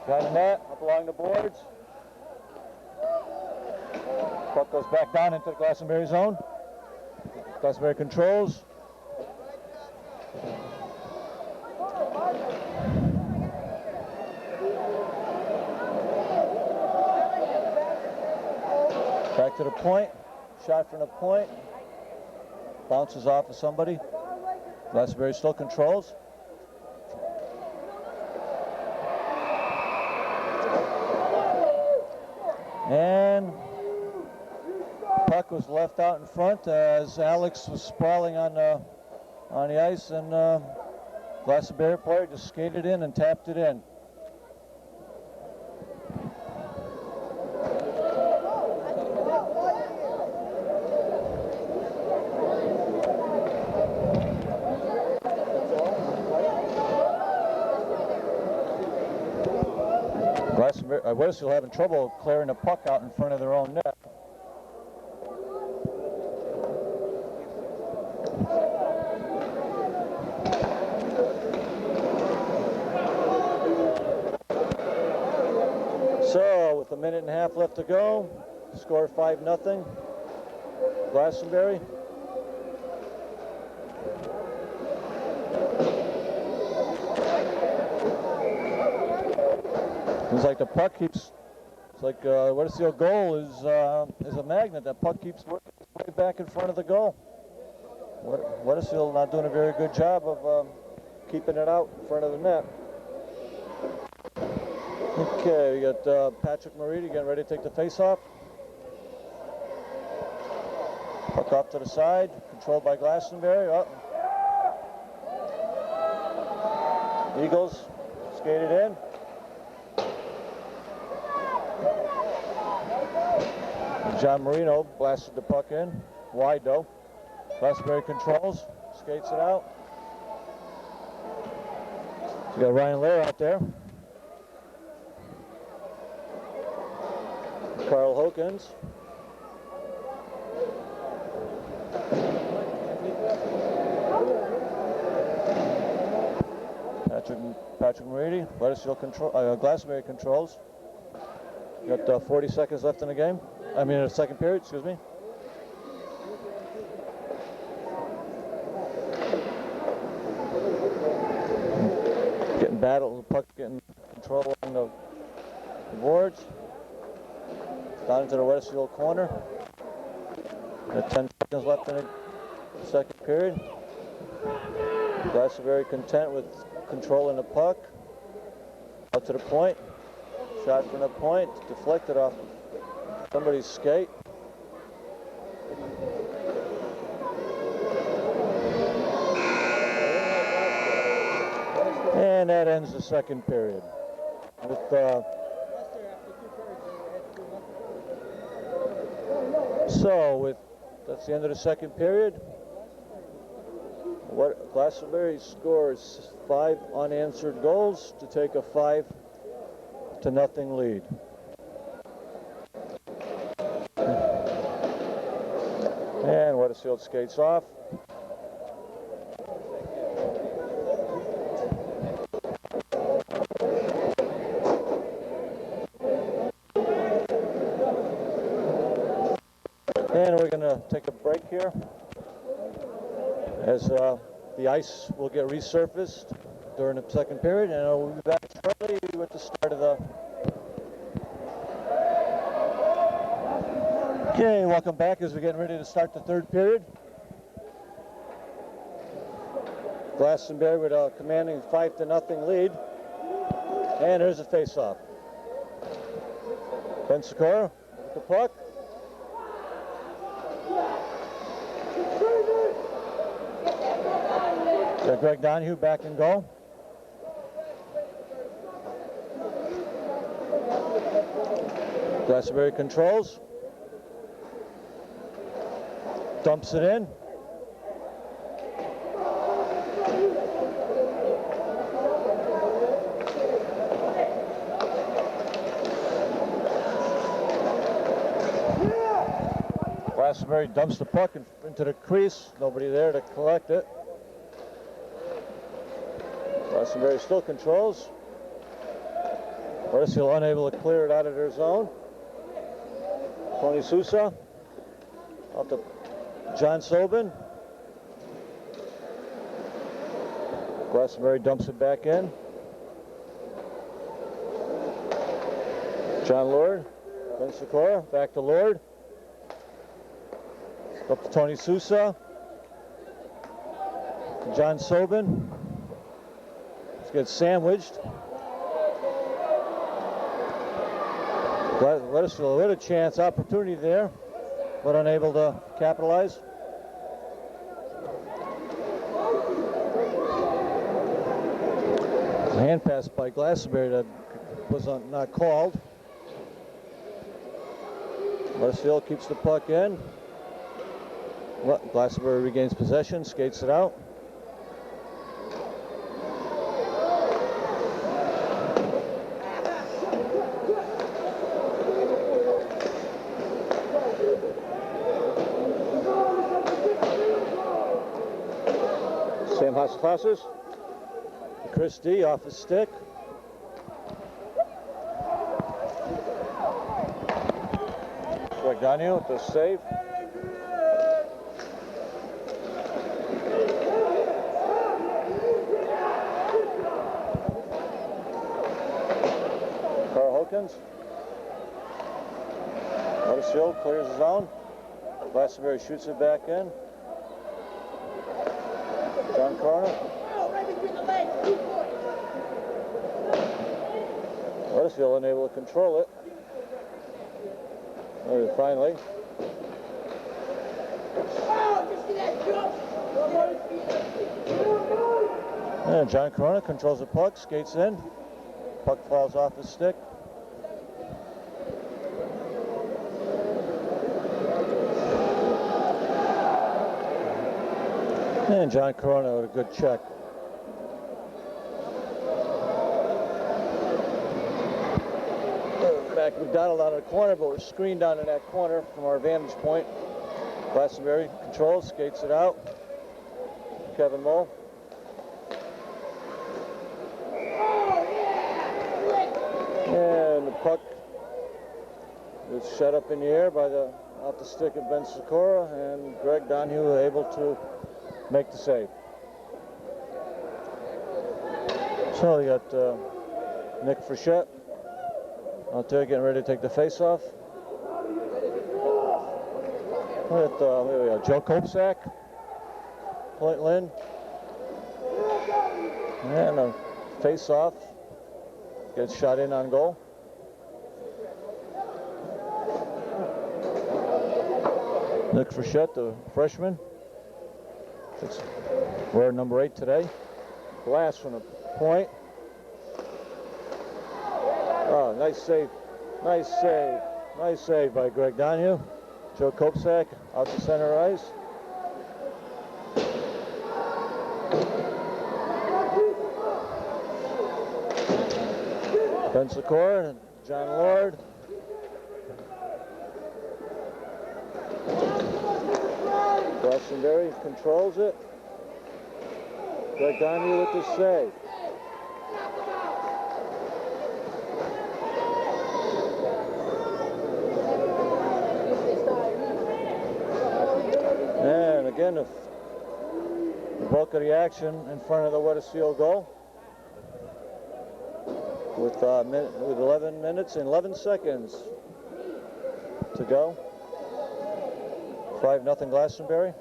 Speaker 1: Behind the net, up along the boards. Puck goes back down into the Glastonbury zone. Glastonbury controls. Back to the point. Shot from the point. Bounces off of somebody. Glastonbury still controls. And puck was left out in front as Alex was sprawling on the ice, and Glastonbury player just skated in and tapped it in. Wethersfield having trouble clearing the puck out in front of their own net. So with a minute and a half left to go, score 5-0. Glastonbury. It's like the puck keeps, it's like Wethersfield goal is a magnet. That puck keeps working way back in front of the goal. Wethersfield not doing a very good job of keeping it out in front of the net. Okay, we got Patrick Moridi getting ready to take the face-off. Puck off to the side, controlled by Glastonbury. Oh. Eagles skated in. John Marino blasted the puck in, wide though. Glastonbury controls, skates it out. We got Ryan Lair out there. Carl Hawkins. Patrick Moridi, Wethersfield control, Glastonbury controls. Got 40 seconds left in the game. I mean, in the second period, excuse me. Getting battled, the puck getting control along the boards. Down into the Wethersfield corner. Got 10 seconds left in the second period. Glastonbury content with controlling the puck. Out to the point. Shot from the point, deflected off somebody's skate. And that ends the second period. That's the end of the second period. Glastonbury scores 5 unanswered goals to take a 5-0 lead. And Wethersfield skates off. And we're going to take a break here as the ice will get resurfaced during the second period, and we'll be back shortly with the start of the... Okay, welcome back as we're getting ready to start the third period. Glastonbury with a commanding 5-0 lead. And here's a face-off. Bensicora with the puck. So Greg Donahue back in goal. Glastonbury controls. Dumps it in. Glastonbury dumps the puck into the crease. Nobody there to collect it. Glastonbury still controls. Wethersfield unable to clear it out of their zone. Tony Sousa off to John Sobin. Glastonbury dumps it back in. John Lord, Ben Sikora, back to Lord. Up to Tony Sousa. John Sobin. Let's get sandwiched. Wethersfield had a chance, opportunity there, but unable to capitalize. A hand pass by Glastonbury that was not called. Wethersfield keeps the puck in. Glastonbury regains possession, skates it out. Sam Hassafasas. Chris D off his stick. Greg Donahue with the save. Carl Hawkins. Wethersfield clears the zone. Glastonbury shoots it back in. John Corner. Wethersfield unable to control it. Finally. And John Corona controls the puck, skates in. Puck falls off his stick. And John Corona with a good check. Back McDonald out of the corner, but we're screened down in that corner from our vantage point. Glastonbury controls, skates it out. Kevin Moll. And the puck is shut up in the air by off the stick of Ben Sikora, and Greg Donahue able to make the save. So you got Nick Frechette out there getting ready to take the face-off. With here we go, Joe Kopsak, Point Lynn, and a face-off gets shot in on goal. Nick Frechette, the freshman, we're number 8 today. Glass from the point. Oh, nice save, nice save, nice save by Greg Donahue. Joe Kopsak out to center ice. Ben Sikora and John Lord. Glastonbury controls it. Greg Donahue with the save. And again, the bulk of the action in front of the Wethersfield goal. With 11 minutes and 11 seconds to go. 5-0 Glastonbury.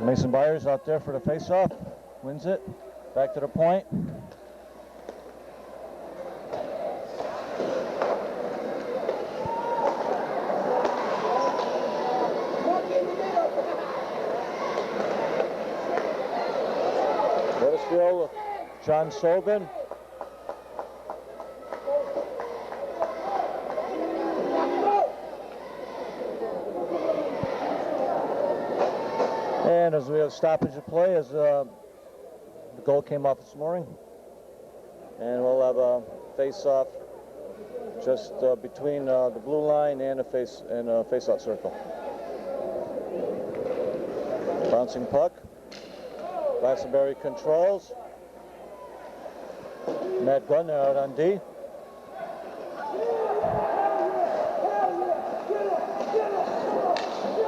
Speaker 1: Mason Byers out there for the face-off. Wins it. Back to the point. Wethersfield, John Sobin. And as we have stoppage of play, as the goal came off this morning, and we'll have a face-off just between the blue line and a face-off circle. Bouncing puck. Glastonbury controls. Matt Gunner out on D.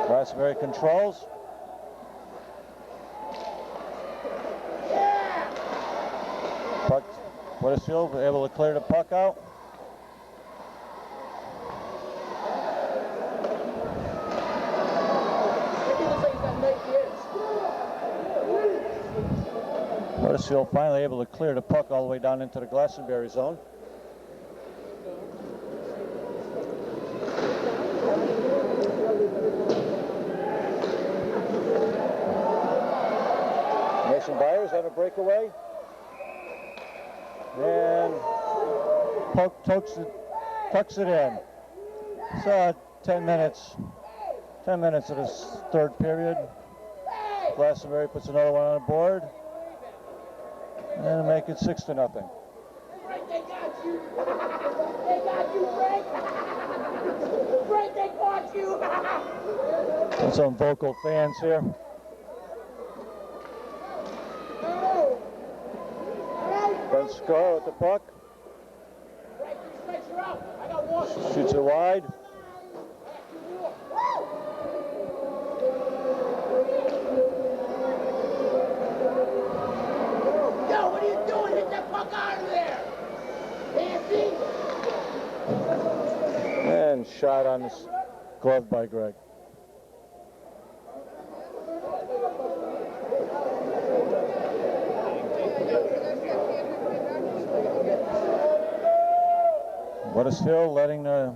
Speaker 1: Glastonbury controls. Puck, Wethersfield able to clear the puck out. Wethersfield finally able to clear the puck all the way down into the Glastonbury zone. Mason Byers on a breakaway. And Poke tucks it in. So 10 minutes of this third period. Glastonbury puts another one on the board. And make it 6-0.
Speaker 2: Frank, they got you. They got you, Frank. Frank, they got you.
Speaker 1: And some vocal fans here. Ben Scar with the puck. Shoots it wide.
Speaker 2: Yo, what are you doing? Hit that puck out of there.
Speaker 1: And shot on this glove by Greg. Wethersfield letting the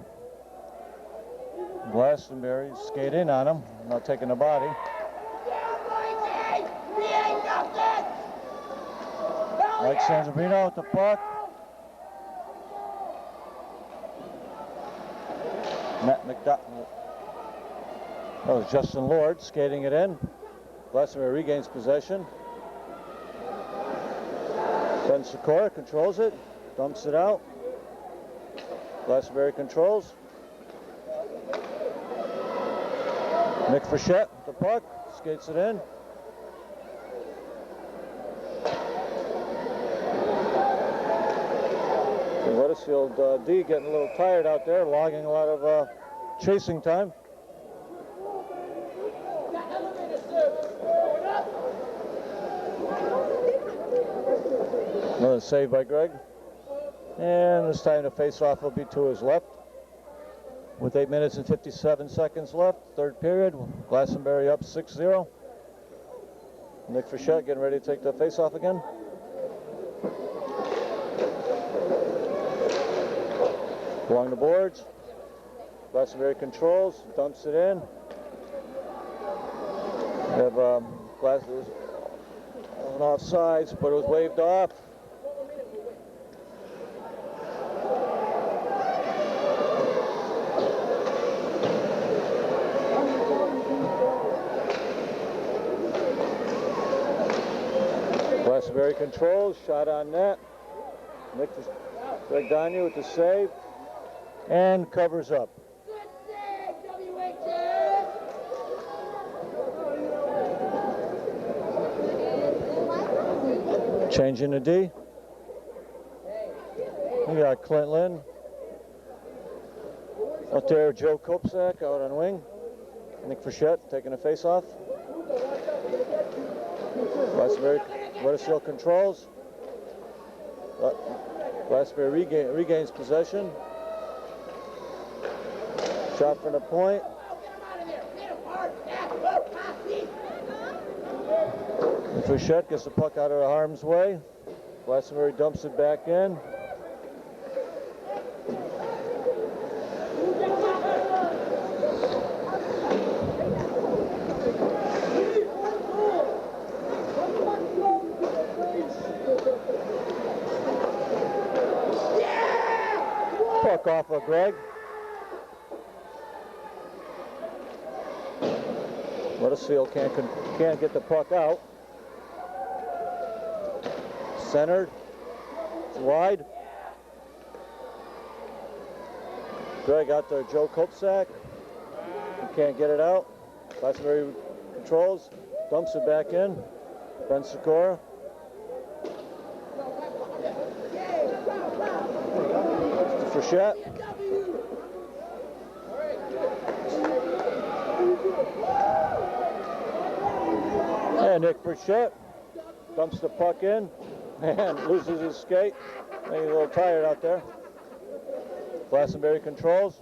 Speaker 1: Glastonbury skate in on him, not taking the body. Mike Sanzabino with the puck. Matt McDonald. That was Justin Lord skating it in. Glastonbury regains possession. Ben Sikora controls it, dumps it out. Glastonbury controls. Nick Frechette with the puck, skates it in. And Wethersfield D getting a little tired out there, logging a lot of chasing time. Another save by Greg. And this time the face-off will be to his left. With 8 minutes and 57 seconds left, third period, Glastonbury up 6-0. Nick Frechette getting ready to take the face-off again. Along the boards, Glastonbury controls, dumps it in. We have Glastonbury on offsides, but it was waved off. Glastonbury controls, shot on net. Greg Gagne with the save and covers up.
Speaker 2: Good save, WHS.
Speaker 1: Changing the D. We got Clint Lynn. Out there, Joe Kopsak out on wing. Nick Frechette taking a face-off. Glastonbury, Wethersfield controls. Glastonbury regains possession. Shot from the point. Frechette gets the puck out of harm's way. Glastonbury dumps it back in. Puck off of Greg. Wethersfield can't get the puck out. Centered. It's wide. Greg out there, Joe Kopsak. He can't get it out. Glastonbury controls, dumps it back in. Ben Sikora. Frechette. And Nick Frechette dumps the puck in and loses his skate. He's a little tired out there. Glastonbury controls.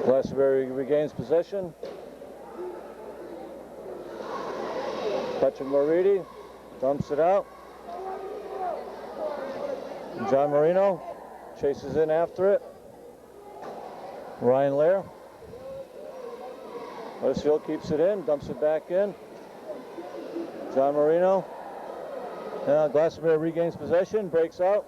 Speaker 1: Glastonbury regains possession. Touching Moridi, dumps it out. And John Marino chases in after it. Ryan Lair. Wethersfield keeps it in, dumps it back in. John Marino. Now Glastonbury regains possession, breaks out.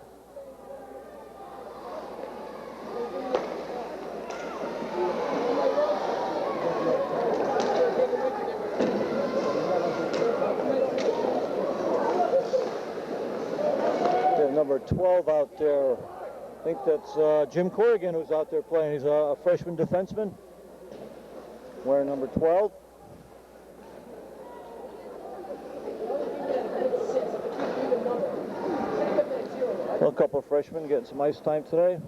Speaker 1: Number 12 out there. I think that's Jim Corrigan who's out there playing. He's a freshman defenseman wearing number 12. Well, a couple of freshmen getting some ice time today.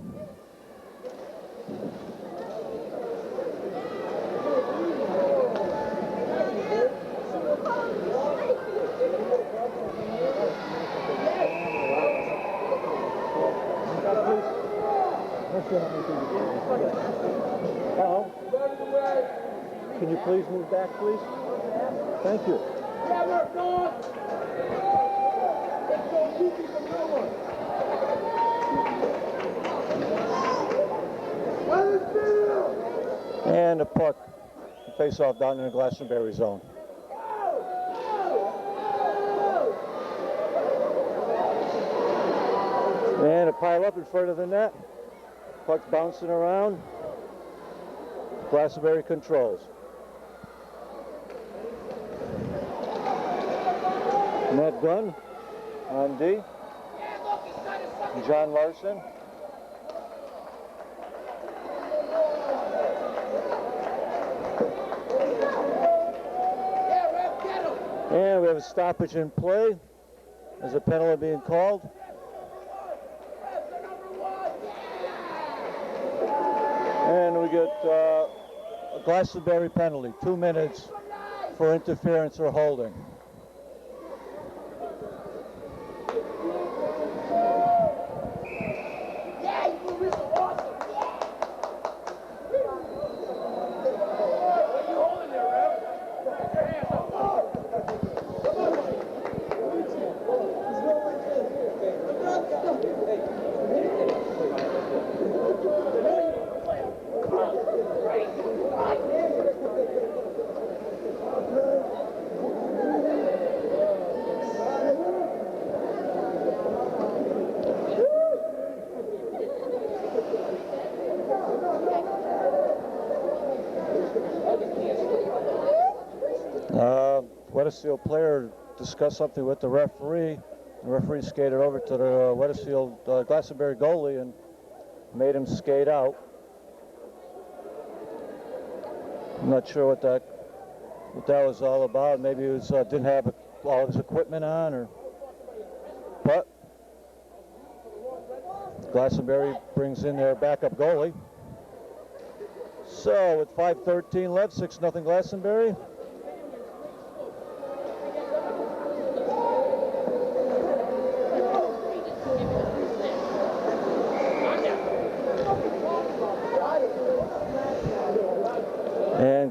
Speaker 1: Hello. Can you please move back, please? Thank you. And the puck face off down in the Glastonbury zone. And a pile up in front of the net. Puck's bouncing around. Glastonbury controls. Matt Gunn on D. John Larson. And we have a stoppage in play. There's a penalty being called. And we get a Glastonbury penalty, 2 minutes for interference or holding. Wethersfield player discussed something with the referee. The referee skated over to the Wethersfield Glastonbury goalie and made him skate out. I'm not sure what that was all about. Maybe he was didn't have all of his equipment on, or but Glastonbury brings in their backup goalie. So with 5:13 left, 6-0 Glastonbury.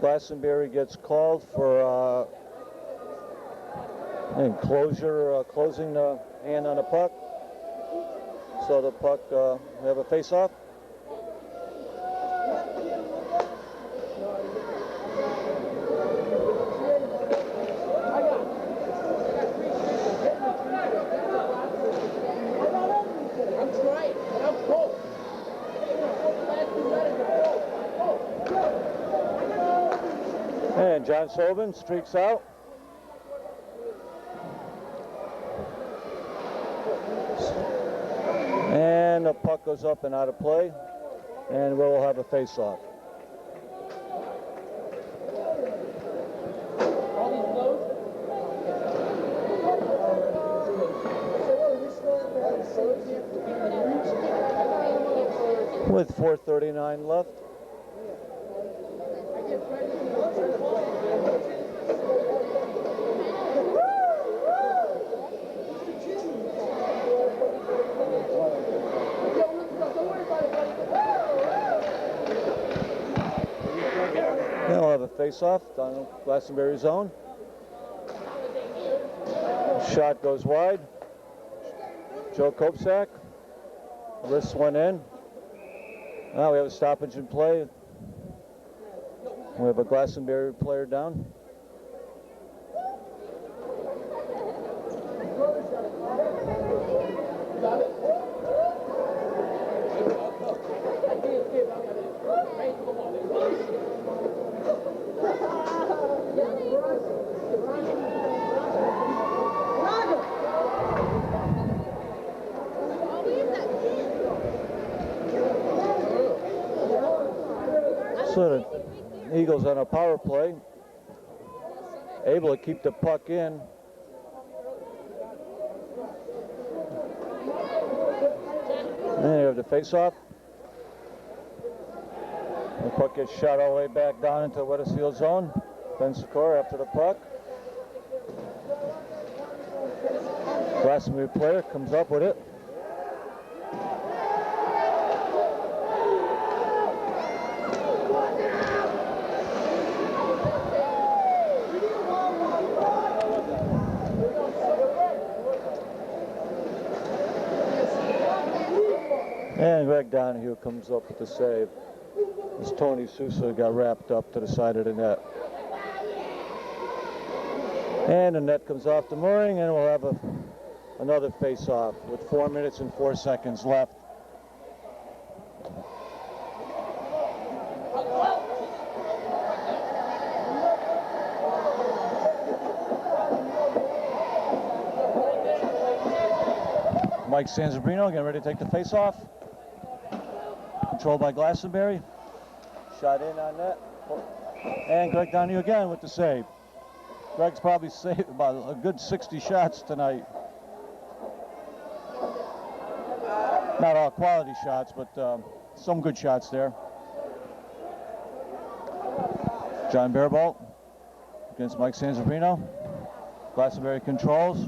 Speaker 1: Glastonbury gets called for closing the hand on the puck. So the puck, we have a face-off. And John Sobin streaks out. And the puck goes up and out of play, and we'll have a face-off. With 4:39 left. Then we'll have a face-off down Glastonbury zone. Shot goes wide. Joe Kopsak. Wrist went in. Now we have a stoppage in play. We have a Glastonbury player down. So the Eagles on a power play, able to keep the puck in. And you have the face-off. The puck gets shot all the way back down into Wethersfield zone. Ben Sikora after the puck. Glastonbury player comes up with it. And Greg Donahue comes up with the save as Tony Sousa got wrapped up to the side of the net. And the net comes off the mooring, and we'll have another face-off with 4 minutes and 4 seconds left. Mike Sanzabrino getting ready to take the face-off. Controlled by Glastonbury. Shot in on net. And Greg Donahue again with the save. Greg's probably saved about a good 60 shots tonight. Not all quality shots, but some good shots there. John Barebolt against Mike Sanzabrino. Glastonbury controls.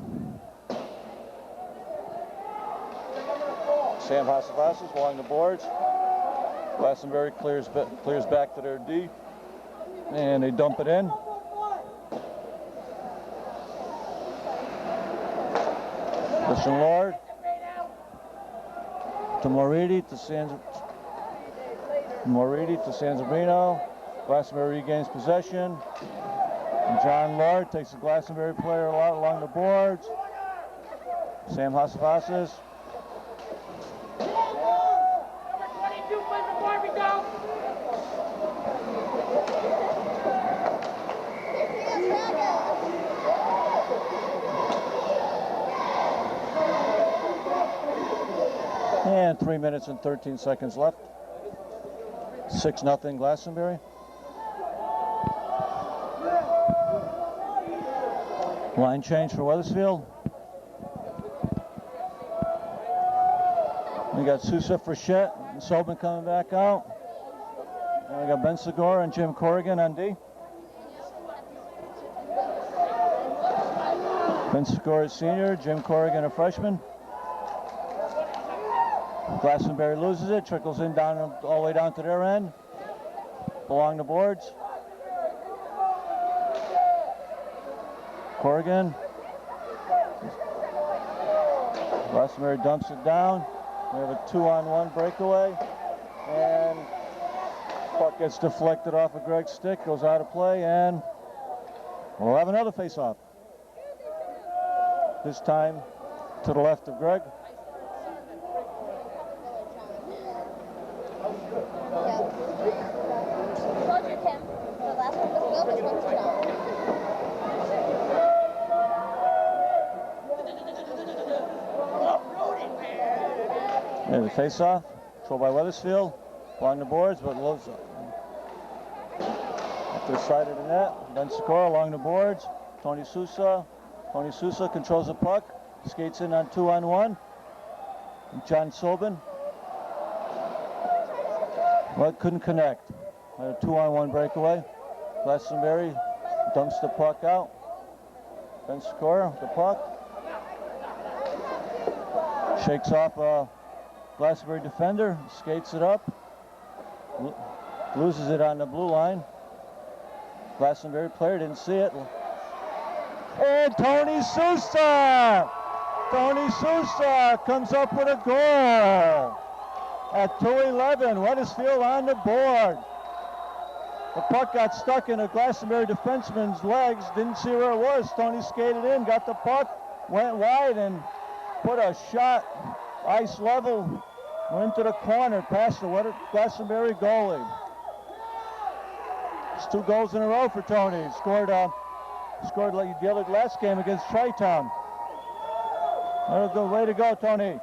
Speaker 1: Sam Hasavasis along the boards. Glastonbury clears back to their D, and they dump it in. Listen, Lord. To Moridi, to Sanzabrino. Glastonbury regains possession. And John Lord takes the Glastonbury player along the boards. Sam Hasavasis. And 3 minutes and 13 seconds left. 6-0 Glastonbury. Line change for Wethersfield. We got Sousa, Frechette, and Sobin coming back out. And we got Ben Segura and Jim Corrigan on D. Ben Segura is senior, Jim Corrigan a freshman. Glastonbury loses it, trickles in down all the way down to their end. Along the boards. Corrigan. Glastonbury dumps it down. We have a 2-on-1 breakaway. And puck gets deflected off of Greg's stick, goes out of play, and we'll have another face-off. This time to the left of Greg. And the face-off, controlled by Wethersfield, along the boards, but loads up to the side of the net. Ben Sikora along the boards. Tony Sousa. Tony Sousa controls the puck, skates in on 2-on-1. John Sobin. Well, couldn't connect. A 2-on-1 breakaway. Glastonbury dumps the puck out. Ben Sikora with the puck. Shakes off a Glastonbury defender, skates it up, loses it on the blue line. Glastonbury player didn't see it. And Tony Sousa! Tony Sousa comes up with a goal at 2:11. Wethersfield on the board. The puck got stuck in a Glastonbury defenseman's legs, didn't see where it was. Tony skated in, got the puck, went wide, and put a shot ice level, went to the corner, past the Glastonbury goalie. It's 2 goals in a row for Tony. Scored like the other last game against Tri-Town. Way to go, Tony.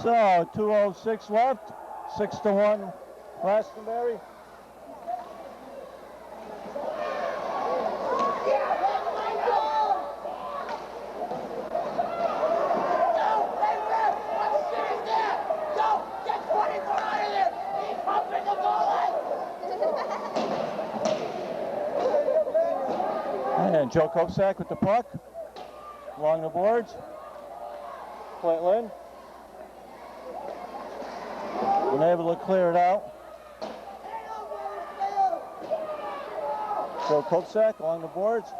Speaker 1: So 2:06 left, 6-1 Glastonbury. And Joe Kopsak with the puck along the boards. Clint Lynn unable to clear it out. Joe Kopsak along the boards.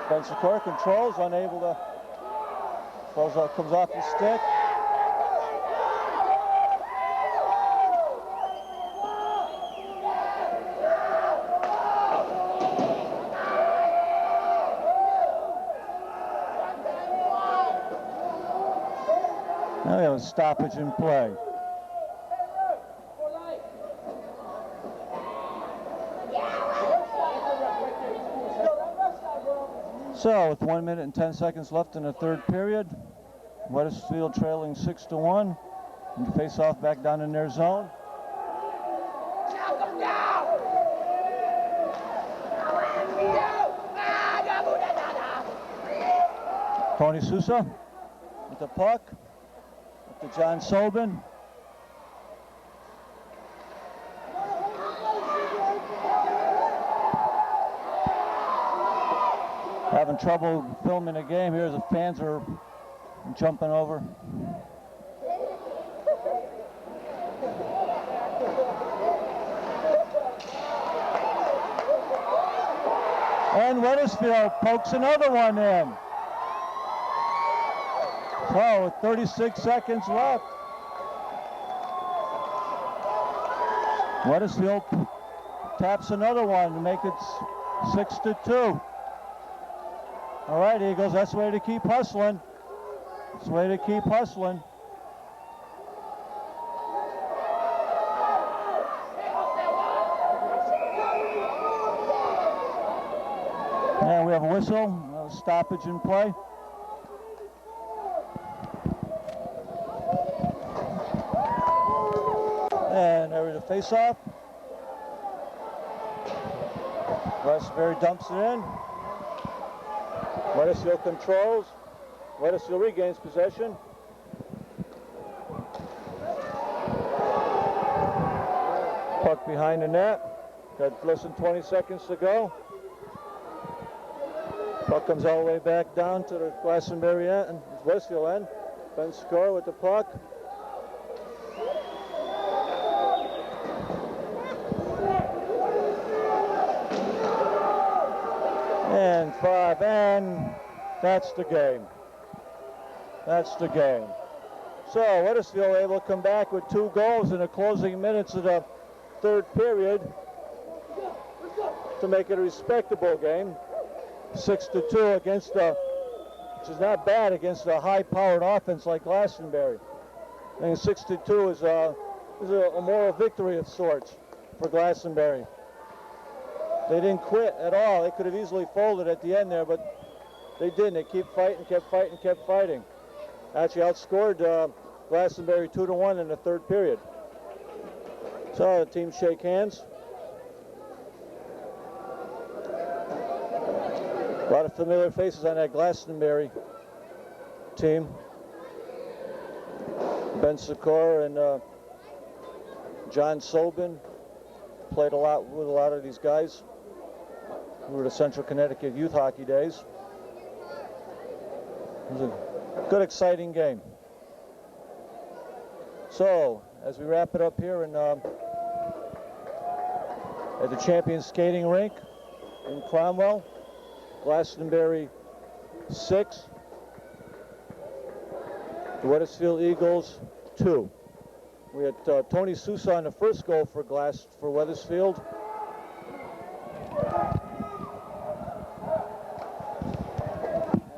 Speaker 1: Ben Sikora controls, unable to, comes off the stick. Now we have a stoppage in play. So with 1 minute and 10 seconds left in the third period, Wethersfield trailing 6-1, and face off back down in their zone. Tony Sousa with the puck, with the John Sobin. Having trouble filming the game here as the fans are jumping over. And Wethersfield pokes another one in. So with 36 seconds left, Wethersfield taps another one to make it 6-2. All right, Eagles, that's the way to keep hustling. That's the way to keep hustling. And we have a whistle, a stoppage in play. And there we go, face-off. Glastonbury dumps it in. Wethersfield controls. Wethersfield regains possession. Puck behind the net. Got less than 20 seconds to go. Puck comes all the way back down to the Glastonbury end, Wethersfield end. Ben Sikora with the puck. 25, and that's the game. That's the game. So Wethersfield able to come back with 2 goals in the closing minutes of the 3rd period to make it a respectable game. 6-2 against which is not bad against a high-powered offense like Glastonbury. I think 6-2 is a moral victory of sorts for Glastonbury. They didn't quit at all. They could have easily folded at the end there, but they didn't. They kept fighting, kept fighting, kept fighting. Actually outscored Glastonbury 2-1 in the 3rd period. So the teams shake hands. A lot of familiar faces on that Glastonbury team. Ben Sikor and John Sobin played a lot with a lot of these guys who were the Central Connecticut youth hockey days. It was a good, exciting game. So, as we wrap it up here in, at the Champions Skating Rink in Cromwell, Glastonbury 6, the Wethersfield Eagles 2. We had Tony Sousa on the first goal for Wethersfield.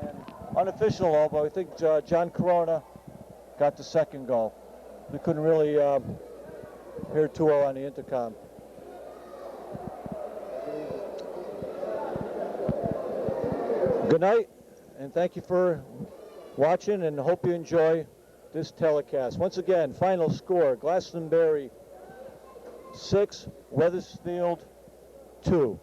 Speaker 1: And unofficial goal, but I think John Corona got the 2nd goal. We couldn't really hear too well on the intercom. Good night, and thank you for watching, and hope you enjoy this telecast. Once again, final score, Glastonbury 6, Wethersfield 2.